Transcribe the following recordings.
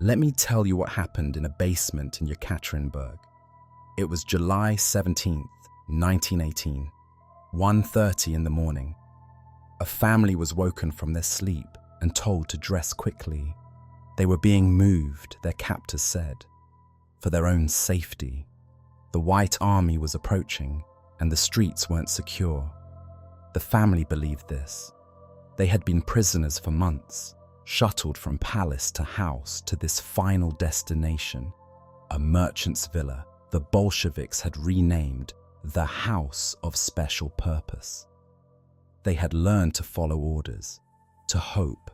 Let me tell you what happened in a basement in Yekaterinburg. It was July 17th, 1918, 1:30 in the morning. A family was woken from their sleep and told to dress quickly. They were being moved, their captors said, for their own safety. The White Army was approaching, and the streets weren't secure. The family believed this. They had been prisoners for months, shuttled from palace to house to this final destination, a merchant's villa the Bolsheviks had renamed the House of Special Purpose. They had learned to follow orders, to hope,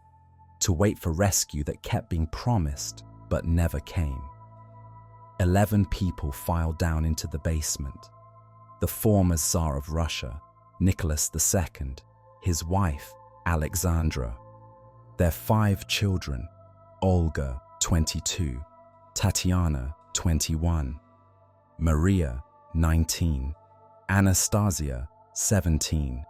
to wait for rescue that kept being promised but never came. 11 people filed down into the basement. The former Tsar of Russia, Nicholas II, his wife, Alexandra, their 5 children, Olga, 22, Tatiana, 21, Maria, 19, Anastasia, 17,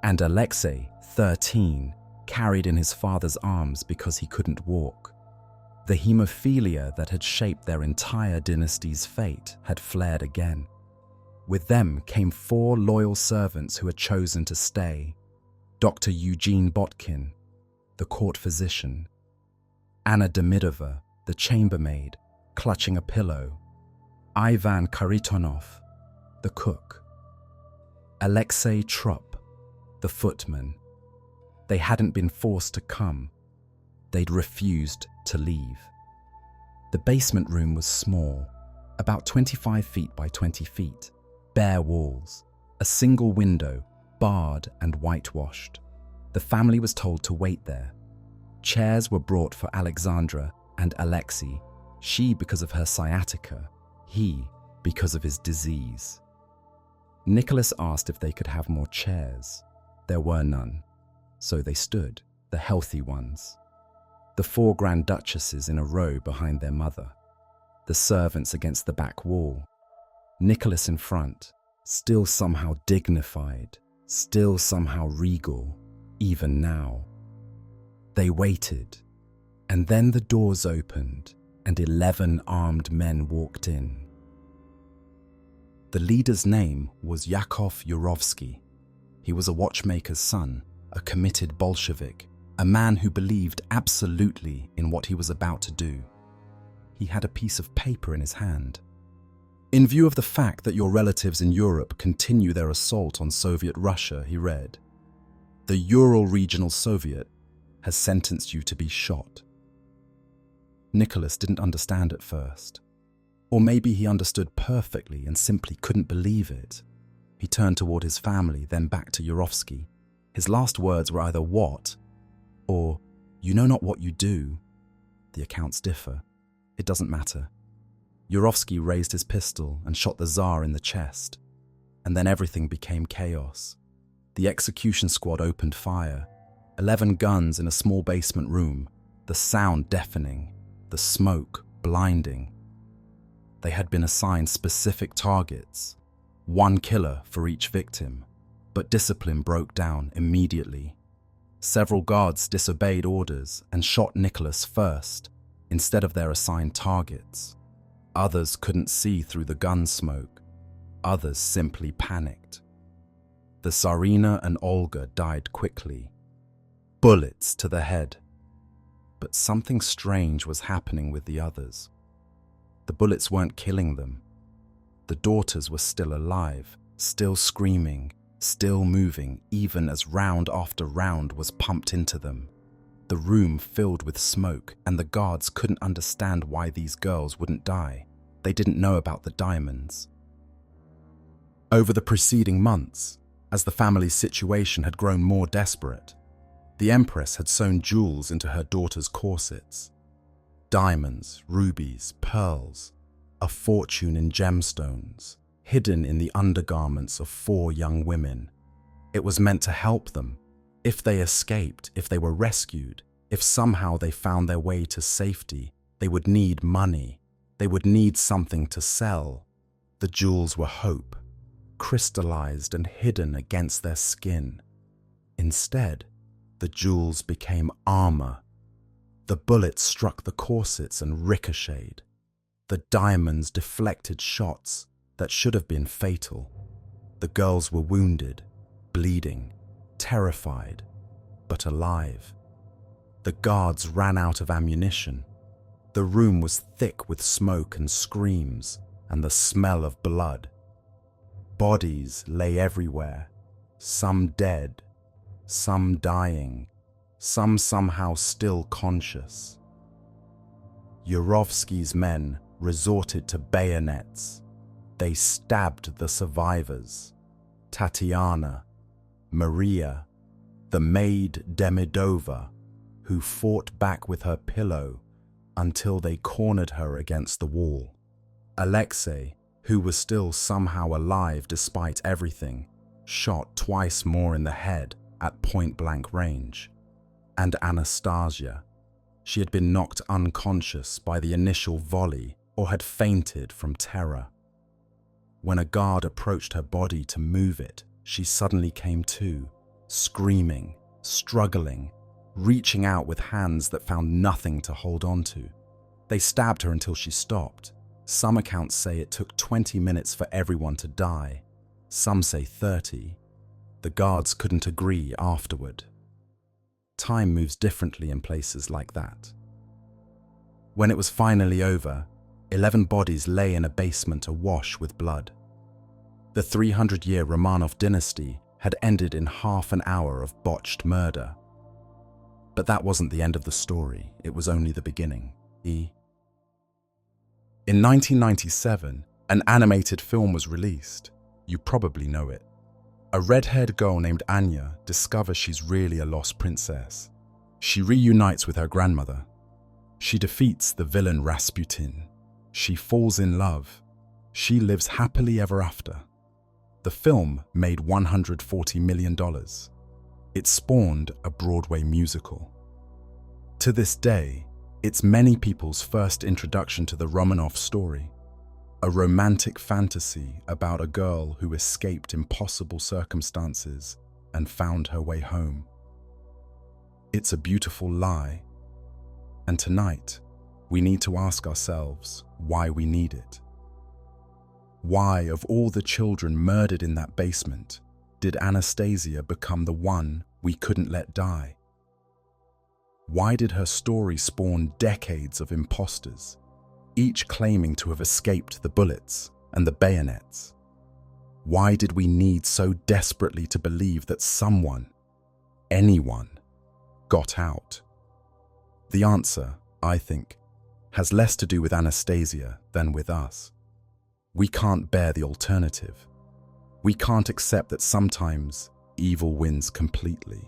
and Alexei, 13, carried in his father's arms because he couldn't walk. The hemophilia that had shaped their entire dynasty's fate had flared again. With them came 4 loyal servants who had chosen to stay: Dr. Eugene Botkin, the court physician; Anna Demidova, the chambermaid, clutching a pillow; Ivan Kharitonov, the cook; Alexei Trupp, the footman. They hadn't been forced to come. They'd refused to leave. The basement room was small, about 25 feet by 20 feet, bare walls, a single window, barred and whitewashed. The family was told to wait there. Chairs were brought for Alexandra and Alexei, she because of her sciatica, he because of his disease. Nicholas asked if they could have more chairs. There were none, so they stood, the healthy ones. The 4 Grand Duchesses in a row behind their mother, the servants against the back wall. Nicholas in front, still somehow dignified, still somehow regal, even now. They waited, and then the doors opened and 11 armed men walked in. The leader's name was Yakov Yurovsky. He was a watchmaker's son, a committed Bolshevik, a man who believed absolutely in what he was about to do. He had a piece of paper in his hand. "In view of the fact that your relatives in Europe continue their assault on Soviet Russia," he read, "the Ural Regional Soviet has sentenced you to be shot." Nicholas didn't understand at first. Or maybe he understood perfectly and simply couldn't believe it. He turned toward his family, then back to Yurovsky. His last words were either "what?" or "you know not what you do." The accounts differ. It doesn't matter. Yurovsky raised his pistol and shot the Tsar in the chest. And then everything became chaos. The execution squad opened fire. 11 guns in a small basement room, the sound deafening, the smoke blinding. They had been assigned specific targets, 1 killer for each victim, but discipline broke down immediately. Several guards disobeyed orders and shot Nicholas first, instead of their assigned targets. Others couldn't see through the gun smoke. Others simply panicked. The Tsarina and Olga died quickly. Bullets to the head. But something strange was happening with the others. The bullets weren't killing them. The daughters were still alive, still screaming, still moving, even as round after round was pumped into them. The room filled with smoke, and the guards couldn't understand why these girls wouldn't die. They didn't know about the diamonds. Over the preceding months, as the family's situation had grown more desperate, the Empress had sewn jewels into her daughters' corsets. Diamonds, rubies, pearls, a fortune in gemstones, hidden in the undergarments of 4 young women. It was meant to help them. If they escaped, if they were rescued, if somehow they found their way to safety, they would need money. They would need something to sell. The jewels were hope, crystallized and hidden against their skin. Instead, the jewels became armor. The bullets struck the corsets and ricocheted. The diamonds deflected shots that should have been fatal. The girls were wounded, bleeding, terrified, but alive. The guards ran out of ammunition. The room was thick with smoke and screams and the smell of blood. Bodies lay everywhere, some dead, some dying, some somehow still conscious. Yurovsky's men resorted to bayonets. They stabbed the survivors. Tatiana, Maria, the maid Demidova, who fought back with her pillow until they cornered her against the wall. Alexei, who was still somehow alive despite everything, shot twice more in the head at point-blank range. And Anastasia, she had been knocked unconscious by the initial volley or had fainted from terror. When a guard approached her body to move it, she suddenly came to, screaming, struggling, reaching out with hands that found nothing to hold on to. They stabbed her until she stopped. Some accounts say it took 20 minutes for everyone to die. Some say 30. The guards couldn't agree afterward. Time moves differently in places like that. When it was finally over, 11 bodies lay in a basement awash with blood. The 300-year Romanov dynasty had ended in half an hour of botched murder. But that wasn't the end of the story, it was only the beginning. In 1997, an animated film was released. You probably know it. A red-haired girl named Anya discovers she's really a lost princess. She reunites with her grandmother. She defeats the villain Rasputin. She falls in love. She lives happily ever after. The film made $140 million. It spawned a Broadway musical. To this day, it's many people's first introduction to the Romanov story, a romantic fantasy about a girl who escaped impossible circumstances and found her way home. It's a beautiful lie, and tonight, we need to ask ourselves why we need it. Why, of all the children murdered in that basement, did Anastasia become the one we couldn't let die? Why did her story spawn decades of imposters, each claiming to have escaped the bullets and the bayonets? Why did we need so desperately to believe that someone, anyone, got out? The answer, I think, has less to do with Anastasia than with us. We can't bear the alternative. We can't accept that sometimes evil wins completely,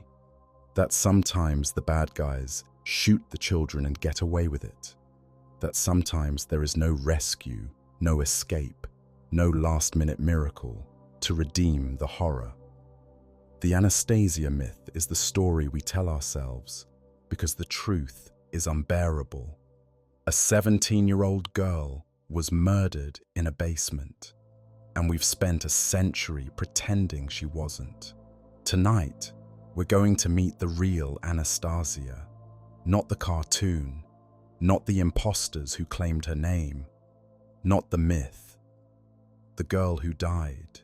that sometimes the bad guys shoot the children and get away with it, that sometimes there is no rescue, no escape, no last-minute miracle to redeem the horror. The Anastasia myth is the story we tell ourselves because the truth is unbearable. A 17-year-old girl was murdered in a basement, and we've spent a century pretending she wasn't. Tonight, we're going to meet the real Anastasia, not the cartoon, not the imposters who claimed her name, not the myth, the girl who died.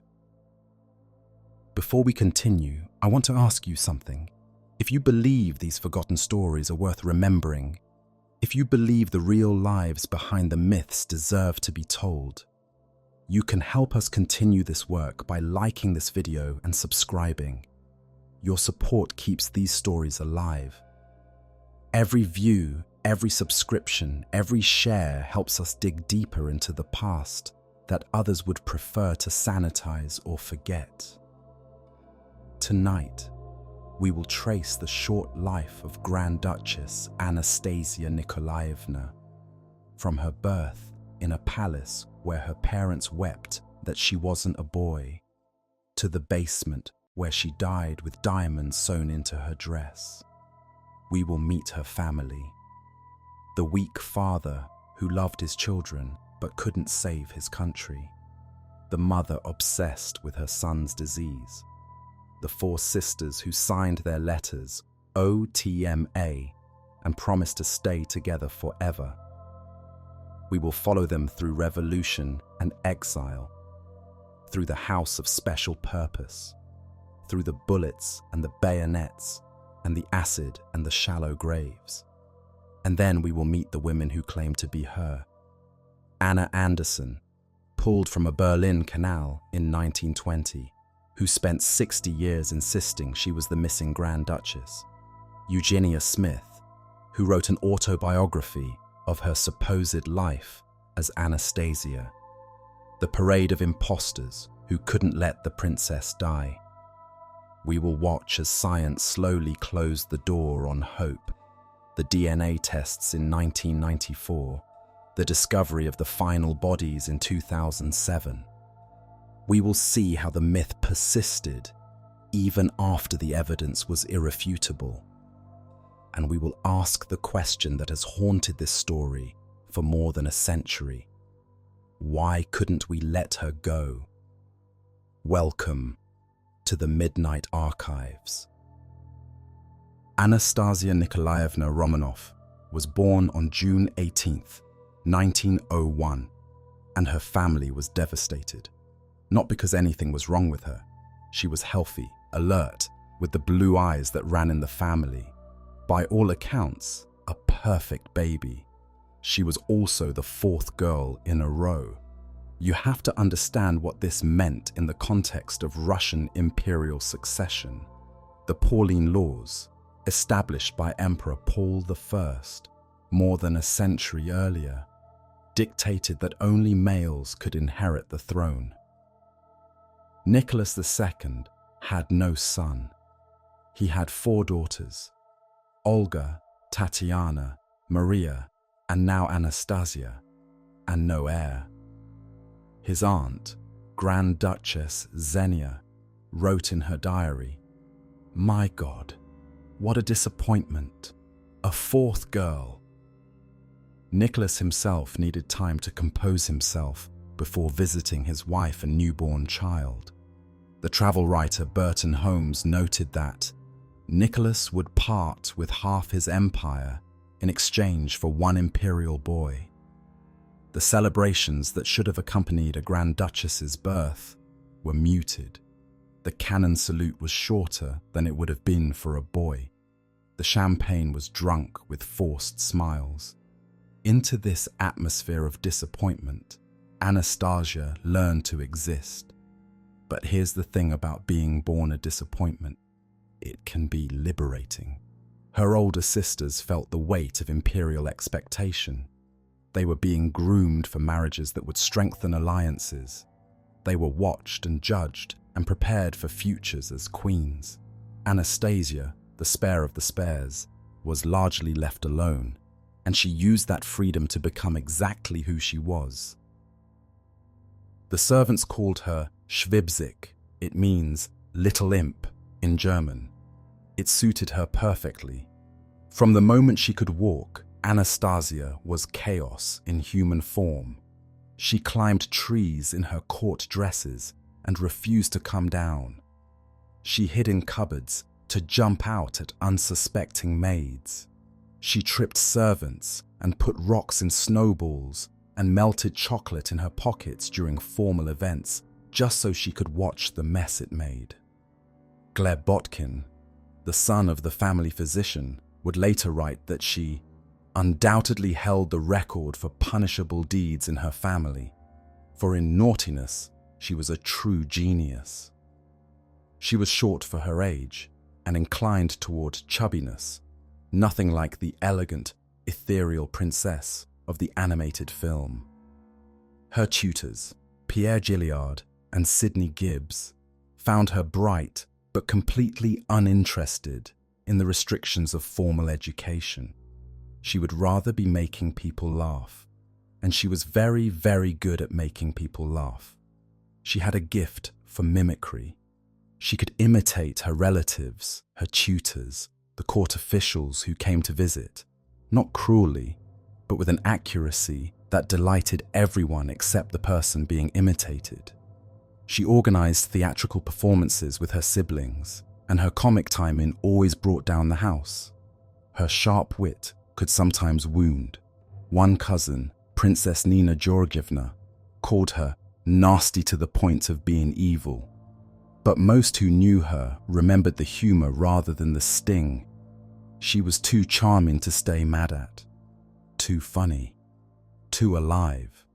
Before we continue, I want to ask you something. If you believe these forgotten stories are worth remembering, if you believe the real lives behind the myths deserve to be told, you can help us continue this work by liking this video and subscribing. Your support keeps these stories alive. Every view, every subscription, every share helps us dig deeper into the past that others would prefer to sanitize or forget. Tonight, we will trace the short life of Grand Duchess Anastasia Nikolaevna, from her birth in a palace where her parents wept that she wasn't a boy, to the basement where she died with diamonds sewn into her dress. We will meet her family, the weak father who loved his children but couldn't save his country, the mother obsessed with her son's disease, the 4 sisters who signed their letters OTMA and promise to stay together forever. We will follow them through revolution and exile, through the house of special purpose, through the bullets and the bayonets, and the acid and the shallow graves. And then we will meet the women who claim to be her. Anna Anderson, pulled from a Berlin canal in 1920, who spent 60 years insisting she was the missing Grand Duchess. Eugenia Smith, who wrote an autobiography of her supposed life as Anastasia. The parade of imposters who couldn't let the princess die. We will watch as science slowly closed the door on hope. The DNA tests in 1994, the discovery of the final bodies in 2007. We will see how the myth persisted even after the evidence was irrefutable. And we will ask the question that has haunted this story for more than a century. Why couldn't we let her go? Welcome to the Midnight Archives. Anastasia Nikolaevna Romanov was born on June 18th, 1901, and her family was devastated. Not because anything was wrong with her. She was healthy, alert, with the blue eyes that ran in the family. By all accounts, a perfect baby. She was also the fourth girl in a row. You have to understand what this meant in the context of Russian imperial succession. The Pauline laws, established by Emperor Paul I more than a century earlier, dictated that only males could inherit the throne. Nicholas II had no son. He had 4 daughters, Olga, Tatiana, Maria, and now Anastasia, and no heir. His aunt, Grand Duchess Xenia, wrote in her diary, "My God, what a disappointment, a 4th girl." Nicholas himself needed time to compose himself before visiting his wife and newborn child. The travel writer Burton Holmes noted that Nicholas would part with half his empire in exchange for 1 imperial boy. The celebrations that should have accompanied a Grand Duchess's birth were muted. The cannon salute was shorter than it would have been for a boy. The champagne was drunk with forced smiles. Into this atmosphere of disappointment, Anastasia learned to exist. But here's the thing about being born a disappointment. It can be liberating. Her older sisters felt the weight of imperial expectation. They were being groomed for marriages that would strengthen alliances. They were watched and judged and prepared for futures as queens. Anastasia, the spare of the spares, was largely left alone, and she used that freedom to become exactly who she was. The servants called her Schwibzik. It means little imp in German. It suited her perfectly. From the moment she could walk, Anastasia was chaos in human form. She climbed trees in her court dresses and refused to come down. She hid in cupboards to jump out at unsuspecting maids. She tripped servants and put rocks in snowballs and melted chocolate in her pockets during formal events just so she could watch the mess it made. Gleb Botkin, the son of the family physician, would later write that she undoubtedly held the record for punishable deeds in her family, for in naughtiness she was a true genius. She was short for her age and inclined toward chubbiness, nothing like the elegant, ethereal princess of the animated film. Her tutors, Pierre Gilliard and Sidney Gibbs, found her bright but completely uninterested in the restrictions of formal education. She would rather be making people laugh, and she was very, very good at making people laugh. She had a gift for mimicry. She could imitate her relatives, her tutors, the court officials who came to visit, not cruelly, but with an accuracy that delighted everyone except the person being imitated. She organized theatrical performances with her siblings, and her comic timing always brought down the house. Her sharp wit could sometimes wound. One cousin, Princess Nina Georgievna, called her nasty to the point of being evil. But most who knew her remembered the humor rather than the sting. She was too charming to stay mad at, too funny, too alive.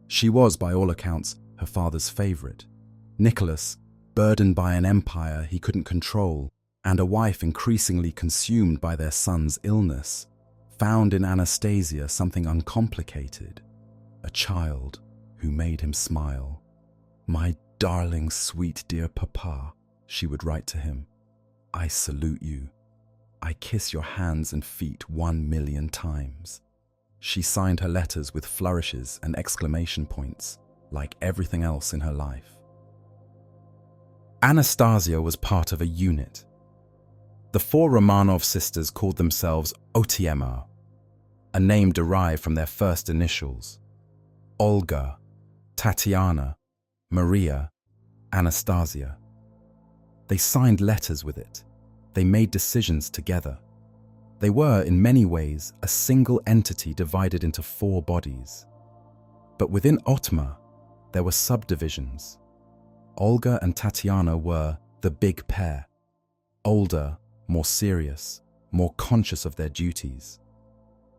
She was, by all accounts, her father's favorite. Nicholas, burdened by an empire he couldn't control, and a wife increasingly consumed by their son's illness, found in Anastasia something uncomplicated, a child who made him smile. "My darling, sweet, dear papa," she would write to him, "I salute you. I kiss your hands and feet 1,000,000 times." She signed her letters with flourishes and exclamation points, like everything else in her life. Anastasia was part of a unit. The four Romanov sisters called themselves Otiema, a name derived from their first initials: Olga, Tatiana, Maria, Anastasia. They signed letters with it. They made decisions together. They were, in many ways, a single entity divided into four bodies. But within Otma, there were subdivisions. Olga and Tatiana were the big pair, older, more serious, more conscious of their duties.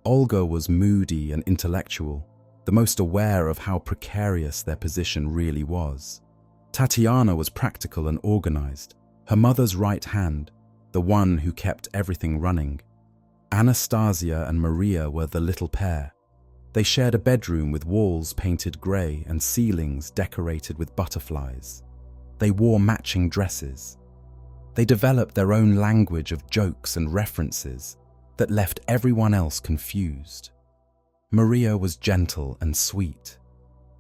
Olga was moody and intellectual, the most aware of how precarious their position really was. Tatiana was practical and organized, her mother's right hand, the one who kept everything running. Anastasia and Maria were the little pair. They shared a bedroom with walls painted grey and ceilings decorated with butterflies. They wore matching dresses. They developed their own language of jokes and references that left everyone else confused. Maria was gentle and sweet,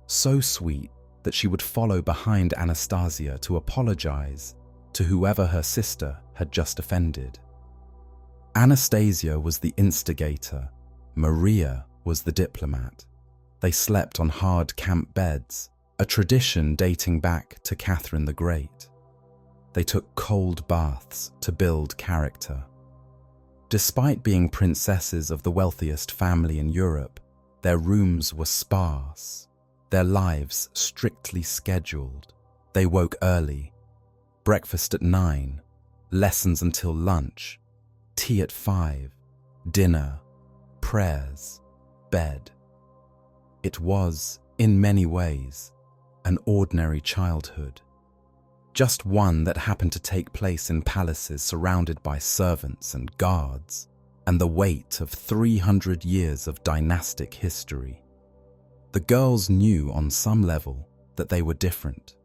so sweet that she would follow behind Anastasia to apologize to whoever her sister had just offended. Anastasia was the instigator, Maria was the diplomat. They slept on hard camp beds, a tradition dating back to Catherine the Great. They took cold baths to build character. Despite being princesses of the wealthiest family in Europe, their rooms were sparse, their lives strictly scheduled. They woke early, breakfast at 9, lessons until lunch, tea at 5, dinner, prayers, bed. It was, in many ways, an ordinary childhood. Just one that happened to take place in palaces surrounded by servants and guards, and the weight of 300 years of dynastic history. The girls knew on some level that they were different,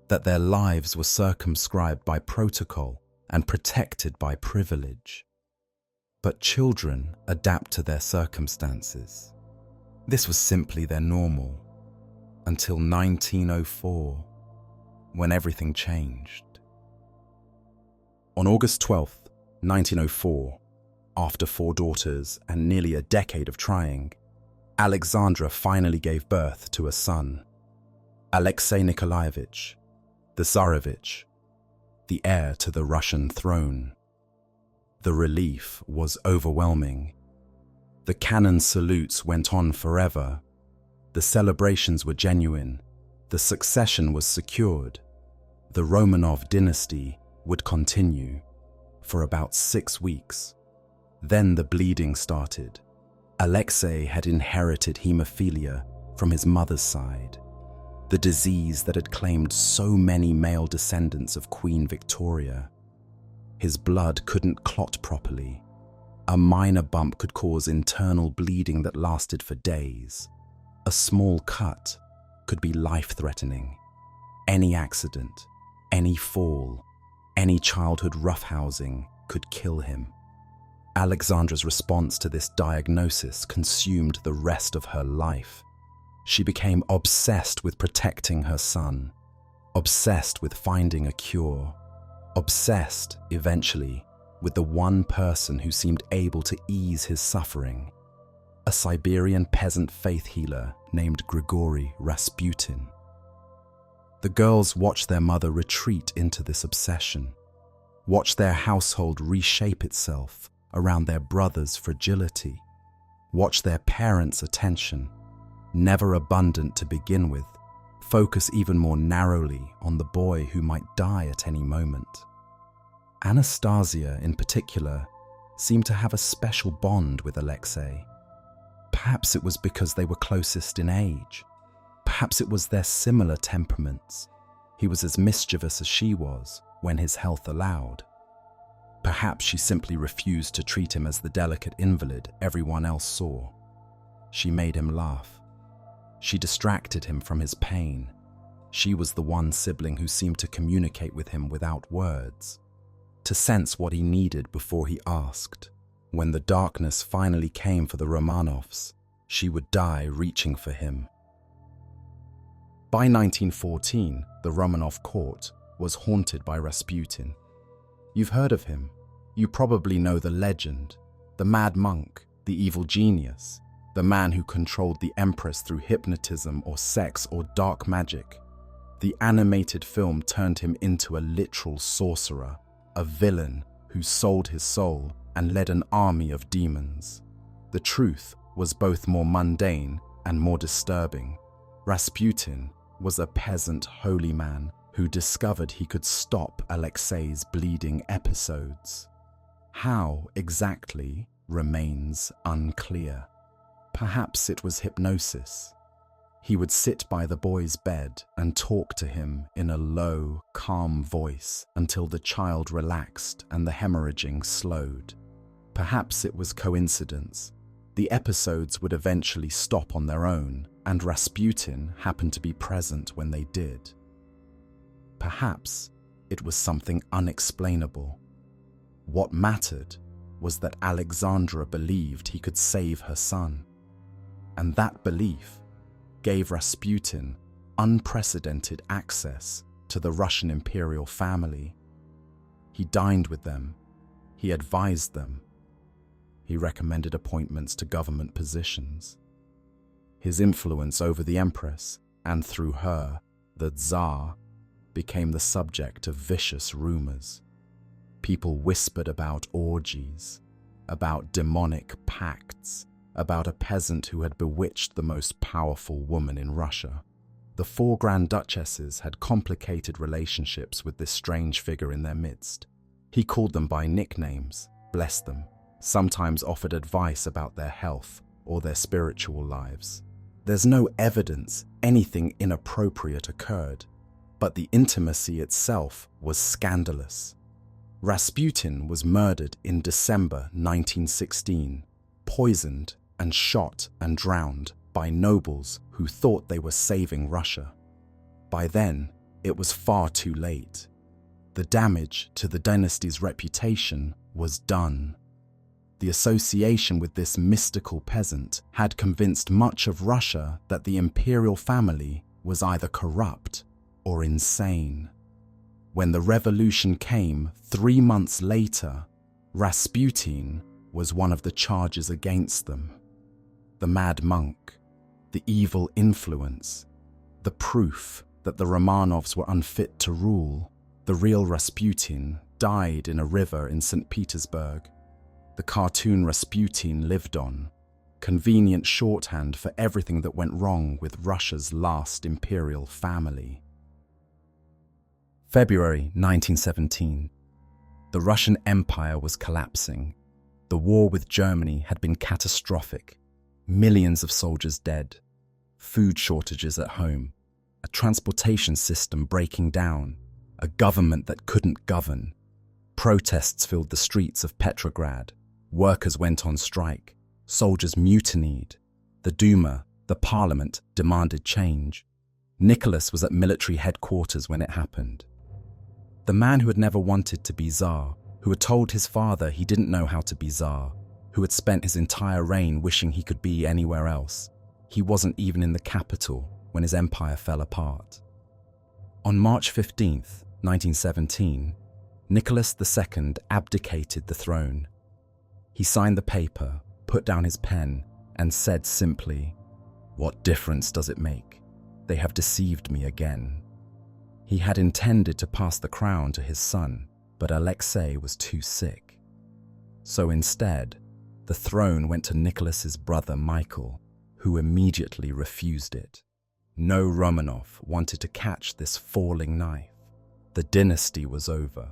that their lives were circumscribed by protocol and protected by privilege. But children adapt to their circumstances. This was simply their normal, until 1904, when everything changed. On August 12, 1904, after 4 daughters and nearly a decade of trying, Alexandra finally gave birth to a son, Alexei Nikolaevich, the Tsarevich, the heir to the Russian throne. The relief was overwhelming. The cannon salutes went on forever. The celebrations were genuine. The succession was secured. The Romanov dynasty would continue for about 6 weeks. Then the bleeding started. Alexei had inherited hemophilia from his mother's side, the disease that had claimed so many male descendants of Queen Victoria. His blood couldn't clot properly. A minor bump could cause internal bleeding that lasted for days. A small cut could be life-threatening. Any accident, any fall, any childhood roughhousing could kill him. Alexandra's response to this diagnosis consumed the rest of her life. She became obsessed with protecting her son, obsessed with finding a cure, obsessed, eventually, with the one person who seemed able to ease his suffering, a Siberian peasant faith healer named Grigory Rasputin. The girls watched their mother retreat into this obsession, watched their household reshape itself around their brother's fragility. Watch their parents' attention, never abundant to begin with, focus even more narrowly on the boy who might die at any moment. Anastasia, in particular, seemed to have a special bond with Alexei. Perhaps it was because they were closest in age. Perhaps it was their similar temperaments. He was as mischievous as she was when his health allowed. Perhaps she simply refused to treat him as the delicate invalid everyone else saw. She made him laugh. She distracted him from his pain. She was the one sibling who seemed to communicate with him without words, to sense what he needed before he asked. When the darkness finally came for the Romanovs, she would die reaching for him. By 1914, the Romanov court was haunted by Rasputin. You've heard of him. You probably know the legend, the mad monk, the evil genius, the man who controlled the empress through hypnotism or sex or dark magic. The animated film turned him into a literal sorcerer, a villain who sold his soul and led an army of demons. The truth was both more mundane and more disturbing. Rasputin was a peasant holy man who discovered he could stop Alexei's bleeding episodes. How exactly remains unclear. Perhaps it was hypnosis. He would sit by the boy's bed and talk to him in a low, calm voice until the child relaxed and the hemorrhaging slowed. Perhaps it was coincidence. The episodes would eventually stop on their own, and Rasputin happened to be present when they did. Perhaps it was something unexplainable. What mattered was that Alexandra believed he could save her son, and that belief gave Rasputin unprecedented access to the Russian imperial family. He dined with them, he advised them, he recommended appointments to government positions. His influence over the empress, and through her, the Tsar, became the subject of vicious rumors. People whispered about orgies, about demonic pacts, about a peasant who had bewitched the most powerful woman in Russia. The four Grand Duchesses had complicated relationships with this strange figure in their midst. He called them by nicknames, blessed them, sometimes offered advice about their health or their spiritual lives. There's no evidence anything inappropriate occurred, but the intimacy itself was scandalous. Rasputin was murdered in December 1916, poisoned and shot and drowned by nobles who thought they were saving Russia. By then, it was far too late. The damage to the dynasty's reputation was done. The association with this mystical peasant had convinced much of Russia that the imperial family was either corrupt or insane. When the revolution came 3 months later, Rasputin was one of the charges against them. The mad monk, the evil influence, the proof that the Romanovs were unfit to rule. The real Rasputin died in a river in St. Petersburg. The cartoon Rasputin lived on, convenient shorthand for everything that went wrong with Russia's last imperial family. February 1917. The Russian Empire was collapsing. The war with Germany had been catastrophic. Millions of soldiers dead, food shortages at home, a transportation system breaking down, a government that couldn't govern. Protests filled the streets of Petrograd. Workers went on strike. Soldiers mutinied. The Duma, the parliament, demanded change. Nicholas was at military headquarters when it happened. The man who had never wanted to be Tsar, who had told his father he didn't know how to be Tsar, who had spent his entire reign wishing he could be anywhere else. He wasn't even in the capital when his empire fell apart. On March 15th, 1917, Nicholas II abdicated the throne. He signed the paper, put down his pen, and said simply, "What difference does it make? They have deceived me again." He had intended to pass the crown to his son, but Alexei was too sick. So instead, the throne went to Nicholas's brother Michael, who immediately refused it. No Romanov wanted to catch this falling knife. The dynasty was over.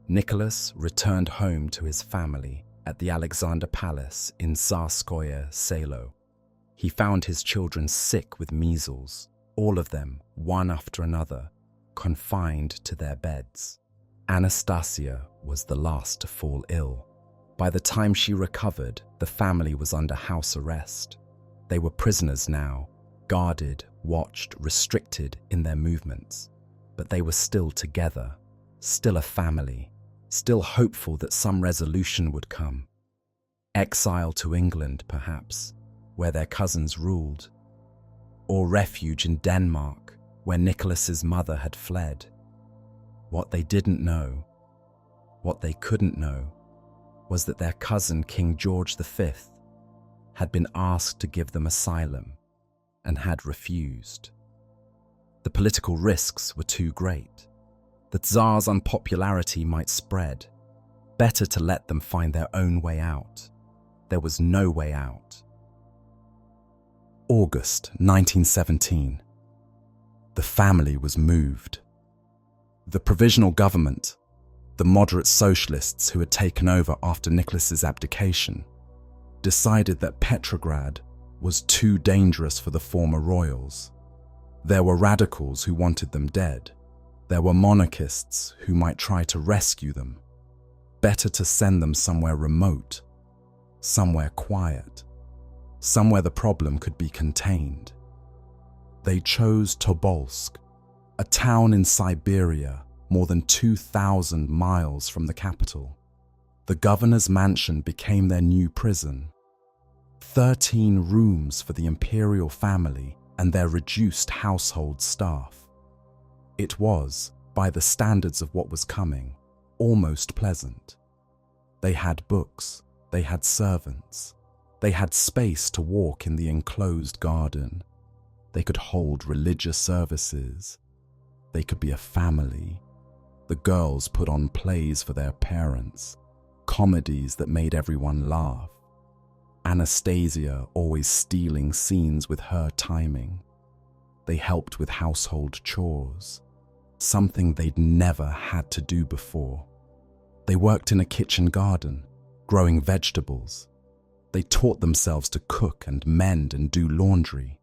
Nicholas returned home to his family at the Alexander Palace in Tsarskoye Selo. He found his children sick with measles, all of them, one after another, confined to their beds. Anastasia was the last to fall ill. By the time she recovered, the family was under house arrest. They were prisoners now, guarded, watched, restricted in their movements. But they were still together, still a family, still hopeful that some resolution would come. Exile to England, perhaps, where their cousins ruled. Or refuge in Denmark, where Nicholas's mother had fled. What they didn't know, what they couldn't know, was that their cousin King George V had been asked to give them asylum and had refused. The political risks were too great. The Tsar's unpopularity might spread. Better to let them find their own way out. There was no way out. August 1917. The family was moved. The provisional government, the moderate socialists who had taken over after Nicholas's abdication, decided that Petrograd was too dangerous for the former royals. There were radicals who wanted them dead. There were monarchists who might try to rescue them. Better to send them somewhere remote, somewhere quiet, somewhere the problem could be contained. They chose Tobolsk, a town in Siberia more than 2,000 miles from the capital. The governor's mansion became their new prison. 13 rooms for the imperial family and their reduced household staff. It was, by the standards of what was coming, almost pleasant. They had books, they had servants, they had space to walk in the enclosed garden. They could hold religious services. They could be a family. The girls put on plays for their parents, comedies that made everyone laugh. Anastasia always stealing scenes with her timing. They helped with household chores, something they'd never had to do before. They worked in a kitchen garden, growing vegetables. They taught themselves to cook and mend and do laundry.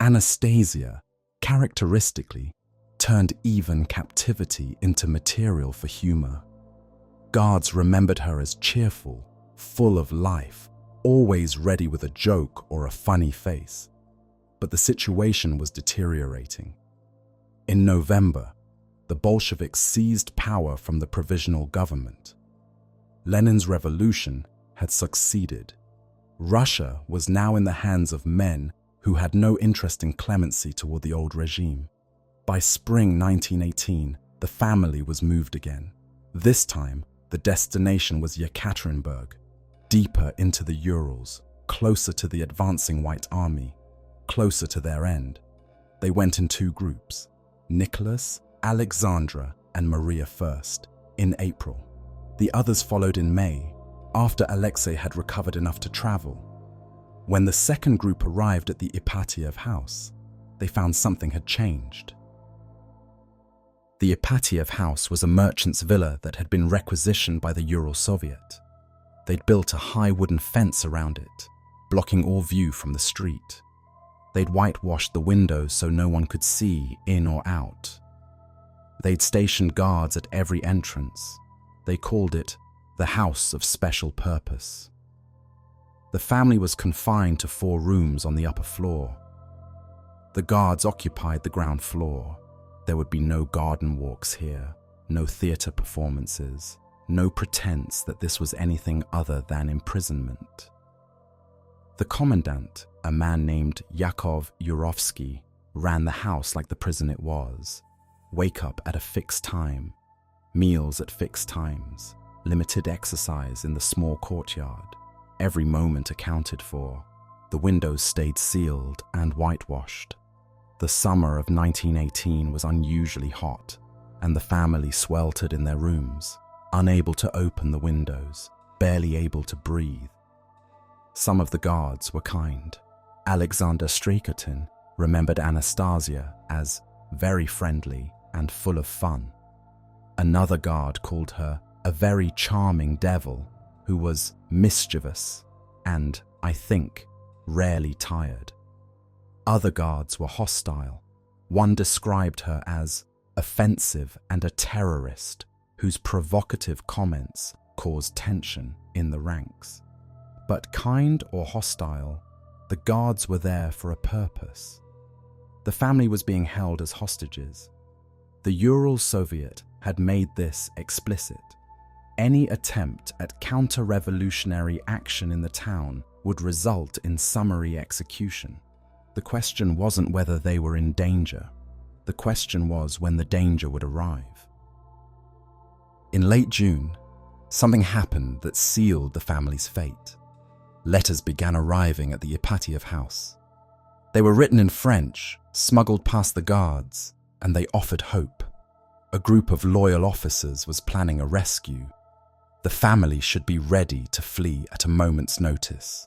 Anastasia, characteristically, turned even captivity into material for humor. Guards remembered her as cheerful, full of life, always ready with a joke or a funny face. But the situation was deteriorating. In November, the Bolsheviks seized power from the provisional government. Lenin's revolution had succeeded. Russia was now in the hands of men who had no interest in clemency toward the old regime. By spring 1918, the family was moved again. This time, the destination was Yekaterinburg, deeper into the Urals, closer to the advancing White Army, closer to their end. They went in two groups, Nicholas, Alexandra, and Maria first, in April. The others followed in May, after Alexei had recovered enough to travel. When the second group arrived at the Ipatiev house, they found something had changed. The Ipatiev house was a merchant's villa that had been requisitioned by the Ural Soviet. They'd built a high wooden fence around it, blocking all view from the street. They'd whitewashed the windows so no one could see in or out. They'd stationed guards at every entrance. They called it the House of Special Purpose. The family was confined to 4 rooms on the upper floor. The guards occupied the ground floor. There would be no garden walks here, no theater performances, no pretense that this was anything other than imprisonment. The commandant, a man named Yakov Yurovsky, ran the house like the prison it was. Wake up at a fixed time, meals at fixed times, limited exercise in the small courtyard. Every moment accounted for. The windows stayed sealed and whitewashed. The summer of 1918 was unusually hot, and the family sweltered in their rooms, unable to open the windows, barely able to breathe. Some of the guards were kind. Alexander Strikotin remembered Anastasia as very friendly and full of fun. Another guard called her a very charming devil who was mischievous and, I think, rarely tired. Other guards were hostile. One described her as offensive and a terrorist whose provocative comments caused tension in the ranks. But kind or hostile, the guards were there for a purpose. The family was being held as hostages. The Ural Soviet had made this explicit. Any attempt at counter-revolutionary action in the town would result in summary execution. The question wasn't whether they were in danger. The question was when the danger would arrive. In late June, something happened that sealed the family's fate. Letters began arriving at the Ipatiev house. They were written in French, smuggled past the guards, and they offered hope. A group of loyal officers was planning a rescue. The family should be ready to flee at a moment's notice.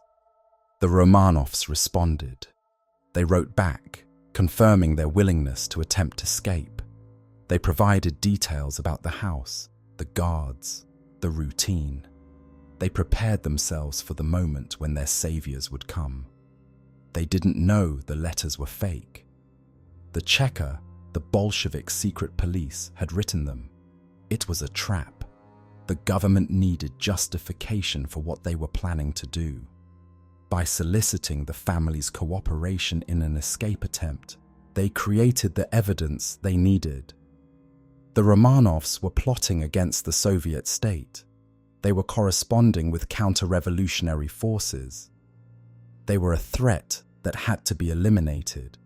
The Romanovs responded. They wrote back, confirming their willingness to attempt escape. They provided details about the house, the guards, the routine. They prepared themselves for the moment when their saviors would come. They didn't know the letters were fake. The Cheka, the Bolshevik secret police, had written them. It was a trap. The government needed justification for what they were planning to do. By soliciting the family's cooperation in an escape attempt, they created the evidence they needed. The Romanovs were plotting against the Soviet state. They were corresponding with counter-revolutionary forces. They were a threat that had to be eliminated.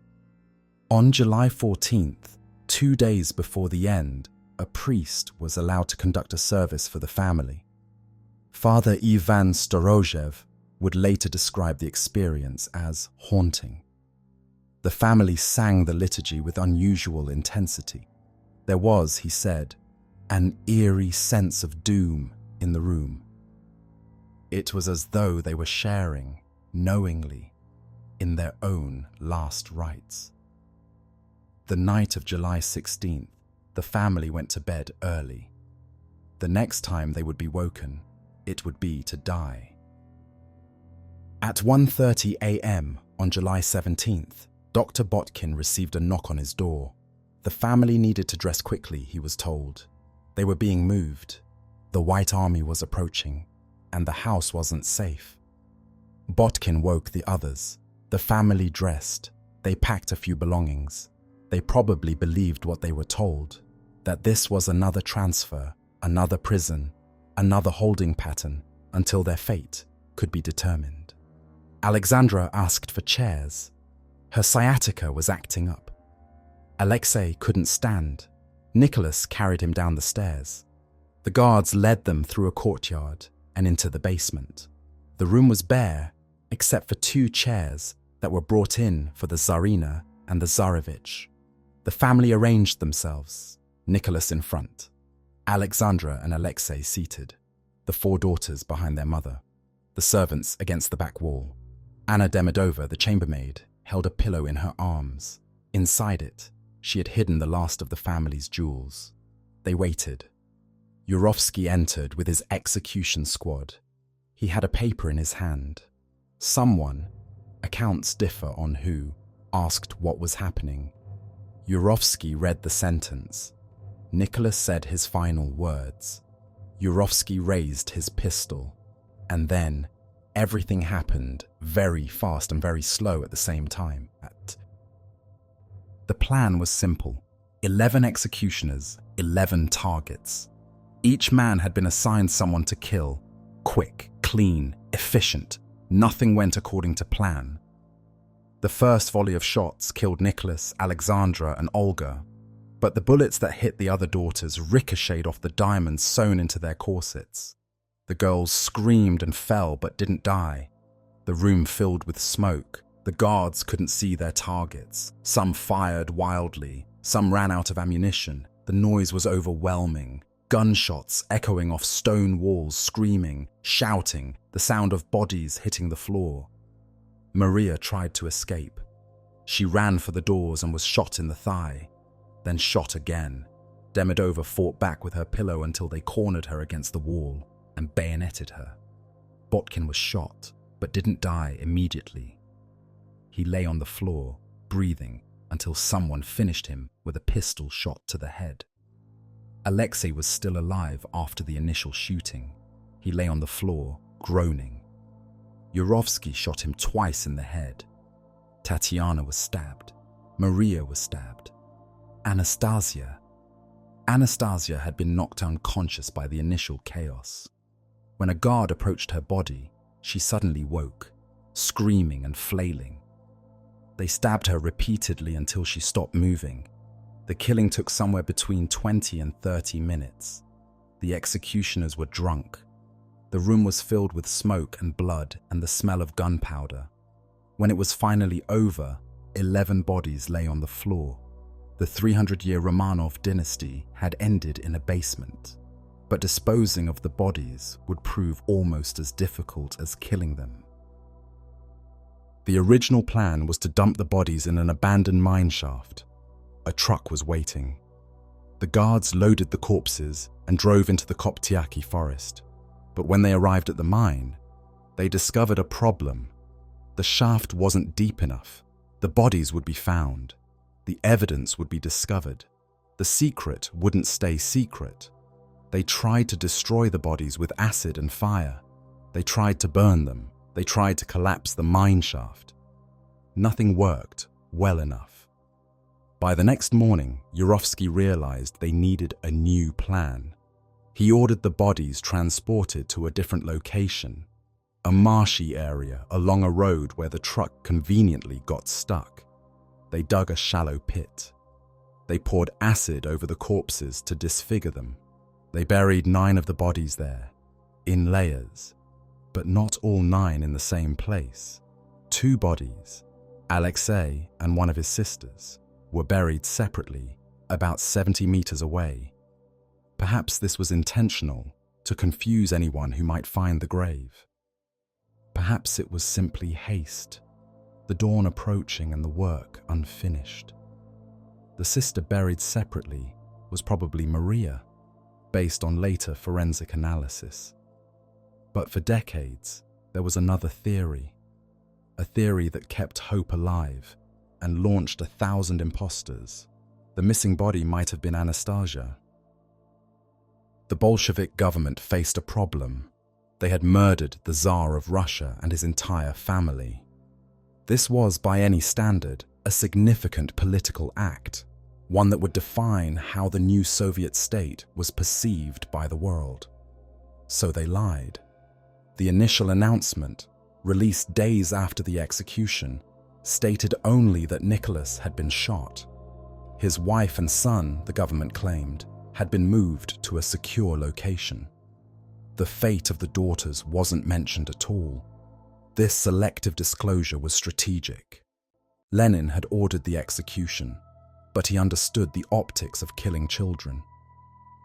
On July 14th, 2 days before the end, a priest was allowed to conduct a service for the family. Father Ivan Storozhev would later describe the experience as haunting. The family sang the liturgy with unusual intensity. There was, he said, an eerie sense of doom in the room. It was as though they were sharing, knowingly, in their own last rites. The night of July 16th, the family went to bed early. The next time they would be woken, it would be to die. At 1:30 a.m. on July 17th, Dr. Botkin received a knock on his door. The family needed to dress quickly, he was told. They were being moved. The White Army was approaching, and the house wasn't safe. Botkin woke the others. The family dressed. They packed a few belongings. They probably believed what they were told, that this was another transfer, another prison, another holding pattern, until their fate could be determined. Alexandra asked for chairs. Her sciatica was acting up. Alexei couldn't stand. Nicholas carried him down the stairs. The guards led them through a courtyard and into the basement. The room was bare, except for 2 chairs that were brought in for the Tsarina and the Tsarevich. The family arranged themselves, Nicholas in front, Alexandra and Alexei seated, the 4 daughters behind their mother, the servants against the back wall. Anna Demidova, the chambermaid, held a pillow in her arms. Inside it, she had hidden the last of the family's jewels. They waited. Yurovsky entered with his execution squad. He had a paper in his hand. Someone, accounts differ on who, asked what was happening. Yurovsky read the sentence. Nicholas said his final words. Yurovsky raised his pistol. And then, everything happened very fast and very slow at the same time. The plan was simple. 11 executioners, 11 targets. Each man had been assigned someone to kill. Quick, clean, efficient. Nothing went according to plan. The first volley of shots killed Nicholas, Alexandra, and Olga, but the bullets that hit the other daughters ricocheted off the diamonds sewn into their corsets. The girls screamed and fell but didn't die. The room filled with smoke. The guards couldn't see their targets. Some fired wildly. Some ran out of ammunition. The noise was overwhelming. Gunshots echoing off stone walls, screaming, shouting, the sound of bodies hitting the floor. Maria tried to escape. She ran for the doors and was shot in the thigh, then shot again. Demidova fought back with her pillow until they cornered her against the wall and bayoneted her. Botkin was shot, but didn't die immediately. He lay on the floor, breathing, until someone finished him with a pistol shot to the head. Alexei was still alive after the initial shooting. He lay on the floor, groaning. Yurovsky shot him twice in the head. Tatiana was stabbed. Maria was stabbed. Anastasia had been knocked unconscious by the initial chaos. When a guard approached her body, she suddenly woke, screaming and flailing. They stabbed her repeatedly until she stopped moving. The killing took somewhere between 20 and 30 minutes. The executioners were drunk. The room was filled with smoke and blood and the smell of gunpowder. When it was finally over, 11 bodies lay on the floor. The 300-year Romanov dynasty had ended in a basement, but disposing of the bodies would prove almost as difficult as killing them. The original plan was to dump the bodies in an abandoned mine shaft. A truck was waiting. The guards loaded the corpses and drove into the Koptyaki forest. But when they arrived at the mine, they discovered a problem. The shaft wasn't deep enough. The bodies would be found. The evidence would be discovered. The secret wouldn't stay secret. They tried to destroy the bodies with acid and fire. They tried to burn them. They tried to collapse the mine shaft. Nothing worked well enough. By the next morning, Yurovsky realized they needed a new plan. He ordered the bodies transported to a different location, a marshy area along a road where the truck conveniently got stuck. They dug a shallow pit. They poured acid over the corpses to disfigure them. They buried 9 of the bodies there, in layers, but not all 9 in the same place. 2 bodies, Alexei and one of his sisters, were buried separately, about 70 meters away. Perhaps this was intentional, to confuse anyone who might find the grave. Perhaps it was simply haste, the dawn approaching and the work unfinished. The sister buried separately was probably Maria, based on later forensic analysis. But for decades, there was another theory, a theory that kept hope alive and launched 1,000 imposters. The missing body might have been Anastasia. The Bolshevik government faced a problem. They had murdered the Tsar of Russia and his entire family. This was, by any standard, a significant political act, one that would define how the new Soviet state was perceived by the world. So they lied. The initial announcement, released days after the execution, stated only that Nicholas had been shot. His wife and son, the government claimed, had been moved to a secure location. The fate of the daughters wasn't mentioned at all. This selective disclosure was strategic. Lenin had ordered the execution, but he understood the optics of killing children.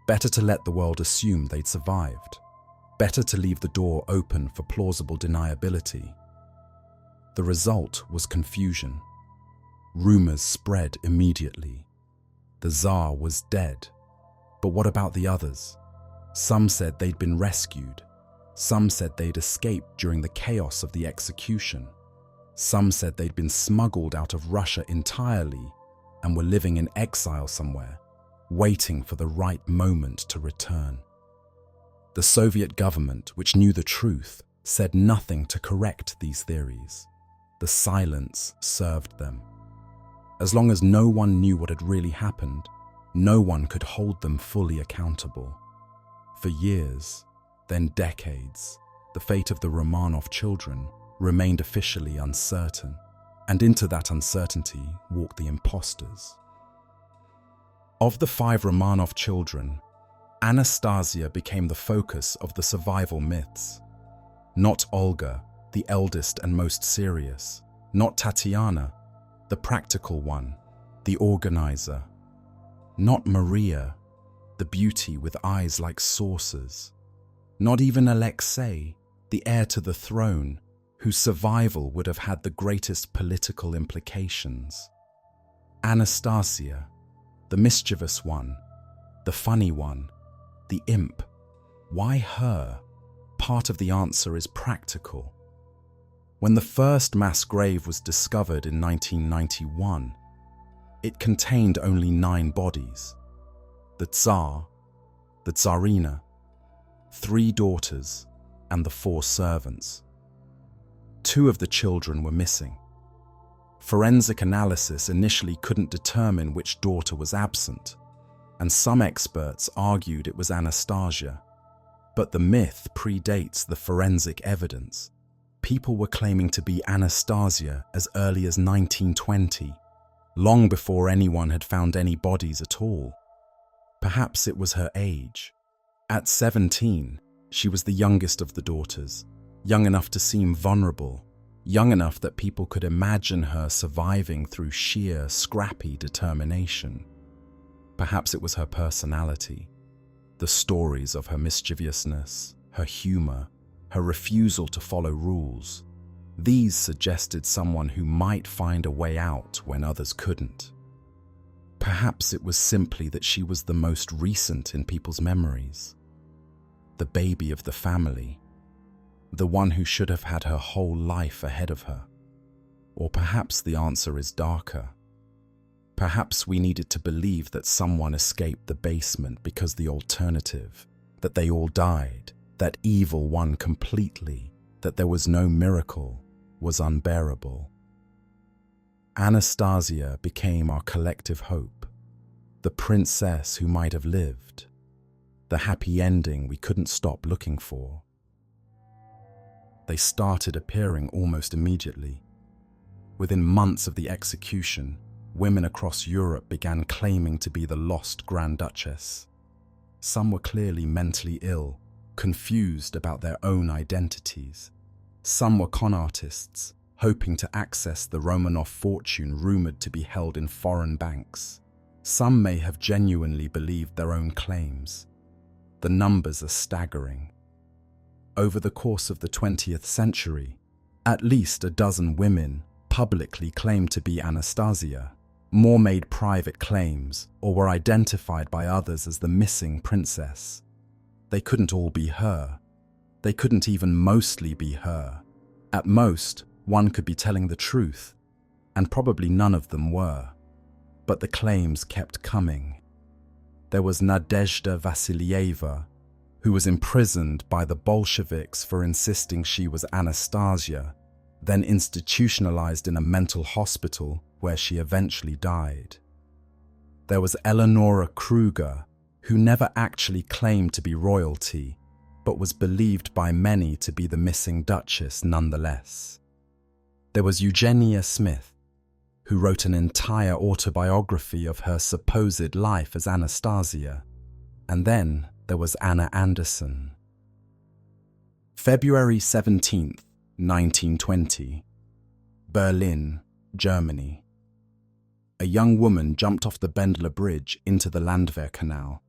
Better to let the world assume they'd survived. Better to leave the door open for plausible deniability. The result was confusion. Rumors spread immediately. The Tsar was dead. But what about the others? Some said they'd been rescued. Some said they'd escaped during the chaos of the execution. Some said they'd been smuggled out of Russia entirely and were living in exile somewhere, waiting for the right moment to return. The Soviet government, which knew the truth, said nothing to correct these theories. The silence served them. As long as no one knew what had really happened, no one could hold them fully accountable. For years, then decades, the fate of the Romanov children remained officially uncertain, and into that uncertainty walked the imposters. Of the 5 Romanov children, Anastasia became the focus of the survival myths. Not Olga, the eldest and most serious. Not Tatiana, the practical one, the organizer. Not Maria, the beauty with eyes like saucers. Not even Alexei, the heir to the throne, whose survival would have had the greatest political implications. Anastasia, the mischievous one, the funny one, the imp. Why her? Part of the answer is practical. When the first mass grave was discovered in 1991, it contained only 9 bodies. The Tsar, the Tsarina, 3 daughters, and the 4 servants. 2 of the children were missing. Forensic analysis initially couldn't determine which daughter was absent, and some experts argued it was Anastasia. But the myth predates the forensic evidence. People were claiming to be Anastasia as early as 1920, long before anyone had found any bodies at all. Perhaps it was her age. At 17, she was the youngest of the daughters, young enough to seem vulnerable, young enough that people could imagine her surviving through sheer, scrappy determination. Perhaps it was her personality, the stories of her mischievousness, her humor, her refusal to follow rules. These suggested someone who might find a way out when others couldn't. Perhaps it was simply that she was the most recent in people's memories, the baby of the family, the one who should have had her whole life ahead of her. Or perhaps the answer is darker. Perhaps we needed to believe that someone escaped the basement because the alternative, that they all died, that evil won completely, that there was no miracle, was unbearable. Anastasia became our collective hope, the princess who might have lived, the happy ending we couldn't stop looking for. They started appearing almost immediately. Within months of the execution, women across Europe began claiming to be the lost Grand Duchess. Some were clearly mentally ill, confused about their own identities. Some were con artists, hoping to access the Romanov fortune rumored to be held in foreign banks. Some may have genuinely believed their own claims. The numbers are staggering. Over the course of the 20th century, at least a dozen women publicly claimed to be Anastasia. More made private claims or were identified by others as the missing princess. They couldn't all be her. They couldn't even mostly be her. At most, one could be telling the truth, and probably none of them were. But the claims kept coming. There was Nadezhda Vassilieva, who was imprisoned by the Bolsheviks for insisting she was Anastasia, then institutionalized in a mental hospital where she eventually died. There was Eleonora Kruger, who never actually claimed to be royalty, but was believed by many to be the missing duchess nonetheless. There was Eugenia Smith, who wrote an entire autobiography of her supposed life as Anastasia. And then there was Anna Anderson. February 17th, 1920. Berlin, Germany. A young woman jumped off the Bendler Bridge into the Landwehr Canal.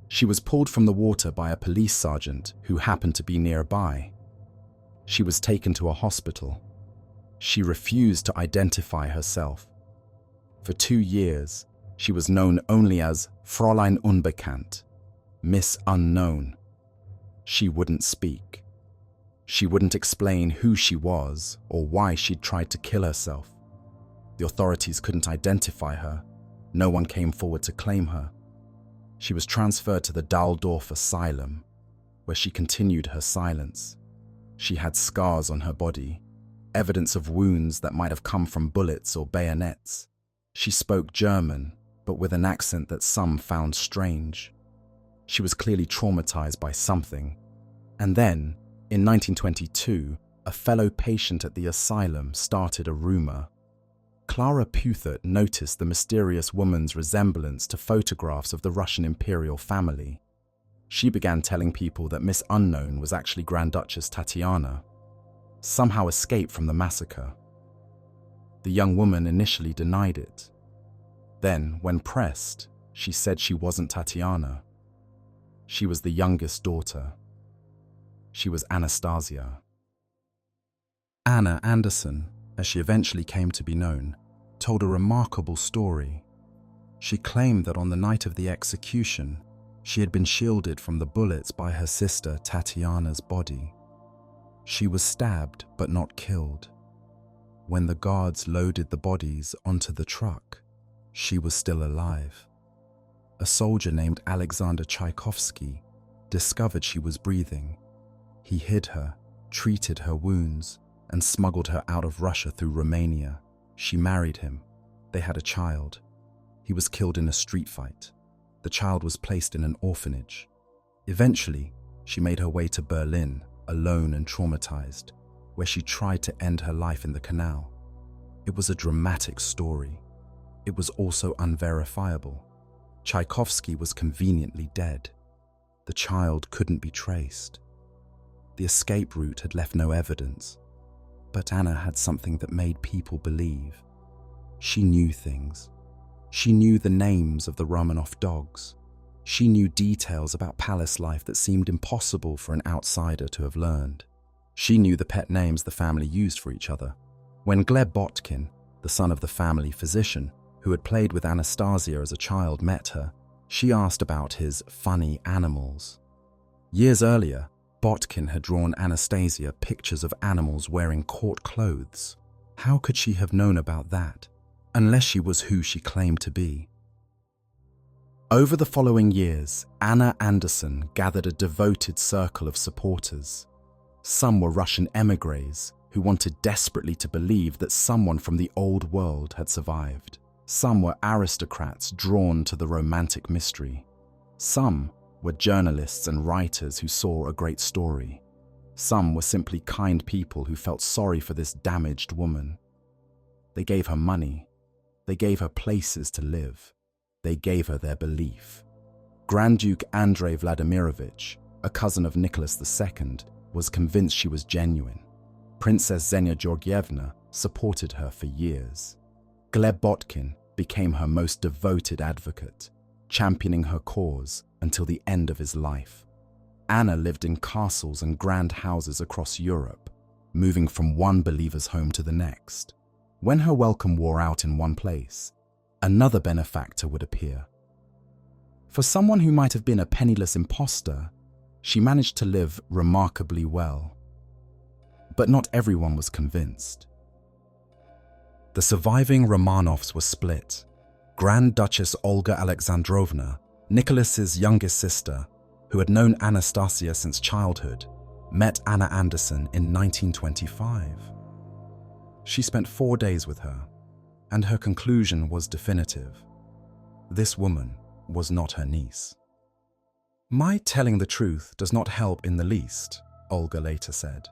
She was pulled from the water by a police sergeant who happened to be nearby. She was taken to a hospital. She refused to identify herself. For 2 years, she was known only as Fräulein Unbekannt, Miss Unknown. She wouldn't speak. She wouldn't explain who she was or why she'd tried to kill herself. The authorities couldn't identify her. No one came forward to claim her. She was transferred to the Daldorf Asylum, where she continued her silence. She had scars on her body, evidence of wounds that might have come from bullets or bayonets. She spoke German, but with an accent that some found strange. She was clearly traumatized by something. And then, in 1922, a fellow patient at the asylum started a rumor. Clara Puthert noticed the mysterious woman's resemblance to photographs of the Russian imperial family. She began telling people that Miss Unknown was actually Grand Duchess Tatiana, somehow escaped from the massacre. The young woman initially denied it. Then, when pressed, she said she wasn't Tatiana. She was the youngest daughter. She was Anastasia. Anna Anderson, as she eventually came to be known, told a remarkable story. She claimed that on the night of the execution, she had been shielded from the bullets by her sister Tatiana's body. She was stabbed but not killed. When the guards loaded the bodies onto the truck, she was still alive. A soldier named Alexander Tchaikovsky discovered she was breathing. He hid her, treated her wounds, and smuggled her out of Russia through Romania. She married him. They had a child. He was killed in a street fight. The child was placed in an orphanage. Eventually, she made her way to Berlin, alone and traumatized, where she tried to end her life in the canal. It was a dramatic story. It was also unverifiable. Tchaikovsky was conveniently dead. The child couldn't be traced. The escape route had left no evidence. But Anna had something that made people believe. She knew things. She knew the names of the Romanov dogs. She knew details about palace life that seemed impossible for an outsider to have learned. She knew the pet names the family used for each other. When Gleb Botkin, the son of the family physician, who had played with Anastasia as a child, met her, she asked about his funny animals. Years earlier, Botkin had drawn Anastasia pictures of animals wearing court clothes. How could she have known about that, unless she was who she claimed to be? Over the following years, Anna Anderson gathered a devoted circle of supporters. Some were Russian émigrés who wanted desperately to believe that someone from the old world had survived. Some were aristocrats drawn to the romantic mystery. Some were journalists and writers who saw a great story. Some were simply kind people who felt sorry for this damaged woman. They gave her money. They gave her places to live. They gave her their belief. Grand Duke Andrei Vladimirovich, a cousin of Nicholas II, was convinced she was genuine. Princess Xenia Georgievna supported her for years. Gleb Botkin became her most devoted advocate, championing her cause until the end of his life. Anna lived in castles and grand houses across Europe, moving from one believer's home to the next. When her welcome wore out in one place, another benefactor would appear. For someone who might have been a penniless imposter, she managed to live remarkably well. But not everyone was convinced. The surviving Romanovs were split. Grand Duchess Olga Alexandrovna, Nicholas's youngest sister, who had known Anastasia since childhood, met Anna Anderson in 1925. She spent 4 days with her, and her conclusion was definitive. This woman was not her niece. "My telling the truth does not help in the least," Olga later said,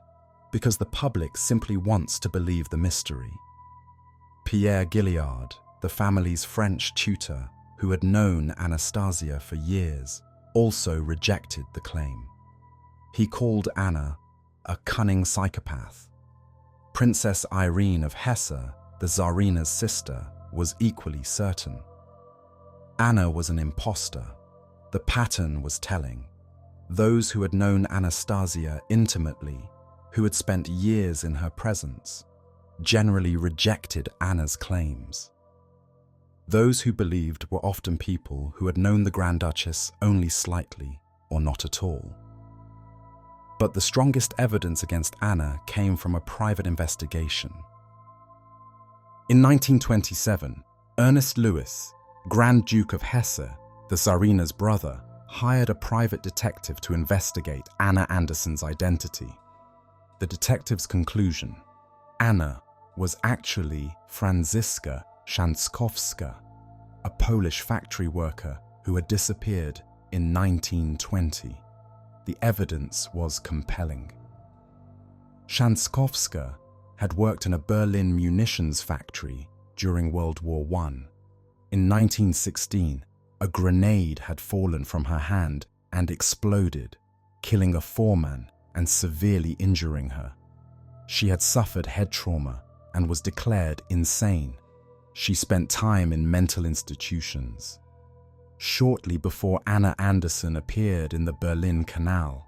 "because the public simply wants to believe the mystery." Pierre Gilliard, the family's French tutor, who had known Anastasia for years, also rejected the claim. He called Anna a cunning psychopath. Princess Irene of Hesse, the Tsarina's sister, was equally certain. Anna was an imposter. The pattern was telling. Those who had known Anastasia intimately, who had spent years in her presence, generally rejected Anna's claims. Those who believed were often people who had known the Grand Duchess only slightly or not at all. But the strongest evidence against Anna came from a private investigation. In 1927, Ernest Louis, Grand Duke of Hesse, the Tsarina's brother, hired a private detective to investigate Anna Anderson's identity. The detective's conclusion: Anna was actually Franziska Szankowska, a Polish factory worker who had disappeared in 1920. The evidence was compelling. Szankowska had worked in a Berlin munitions factory during World War I. In 1916, a grenade had fallen from her hand and exploded, killing a foreman and severely injuring her. She had suffered head trauma and was declared insane. She spent time in mental institutions. Shortly before Anna Anderson appeared in the Berlin Canal,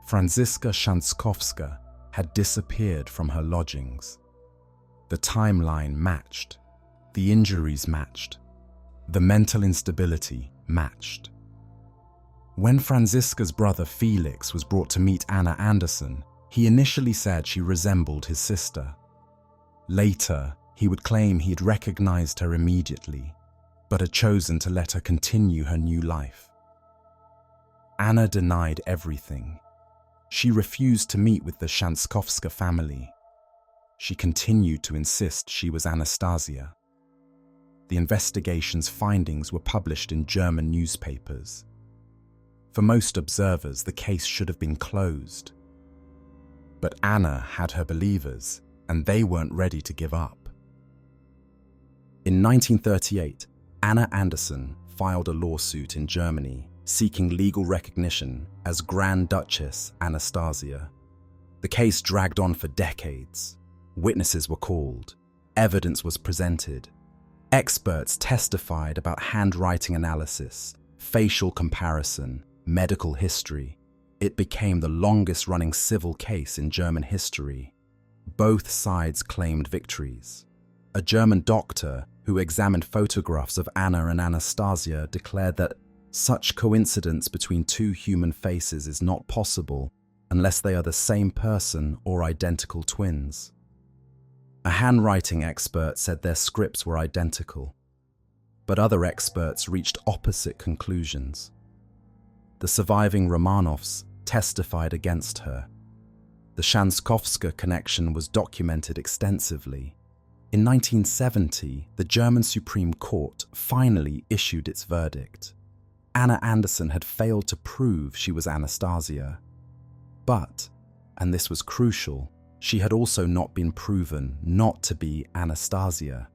Franziska Szankowska had disappeared from her lodgings. The timeline matched. The injuries matched. The mental instability matched. When Franziska's brother Felix was brought to meet Anna Anderson, he initially said she resembled his sister. Later, he would claim he had recognized her immediately, but had chosen to let her continue her new life. Anna denied everything. She refused to meet with the Szankowska family. She continued to insist she was Anastasia. The investigation's findings were published in German newspapers. For most observers, the case should have been closed. But Anna had her believers, and they weren't ready to give up. In 1938, Anna Anderson filed a lawsuit in Germany seeking legal recognition as Grand Duchess Anastasia. The case dragged on for decades. Witnesses were called. Evidence was presented. Experts testified about handwriting analysis, facial comparison, medical history. It became the longest-running civil case in German history. Both sides claimed victories. A German doctor who examined photographs of Anna and Anastasia declared that such coincidence between two human faces is not possible unless they are the same person or identical twins. A handwriting expert said their scripts were identical, but other experts reached opposite conclusions. The surviving Romanovs testified against her. The Szankowska connection was documented extensively. In 1970, the German Supreme Court finally issued its verdict. Anna Anderson had failed to prove she was Anastasia. But, and this was crucial, she had also not been proven not to be Anastasia.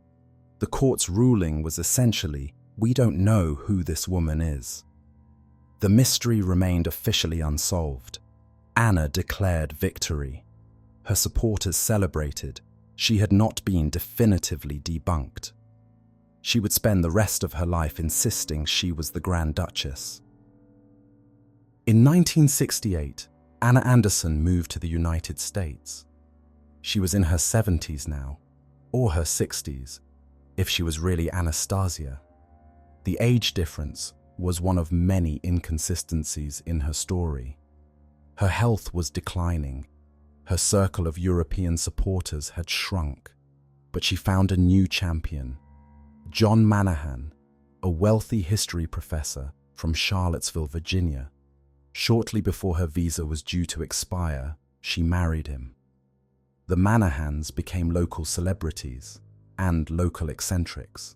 The court's ruling was essentially, we don't know who this woman is. The mystery remained officially unsolved. Anna declared victory. Her supporters celebrated. She had not been definitively debunked. She would spend the rest of her life insisting she was the Grand Duchess. In 1968, Anna Anderson moved to the United States. She was in her 70s now, or her 60s, if she was really Anastasia. The age difference was one of many inconsistencies in her story. Her health was declining. Her circle of European supporters had shrunk, but she found a new champion, John Manahan, a wealthy history professor from Charlottesville, Virginia. Shortly before her visa was due to expire, she married him. The Manahans became local celebrities and local eccentrics.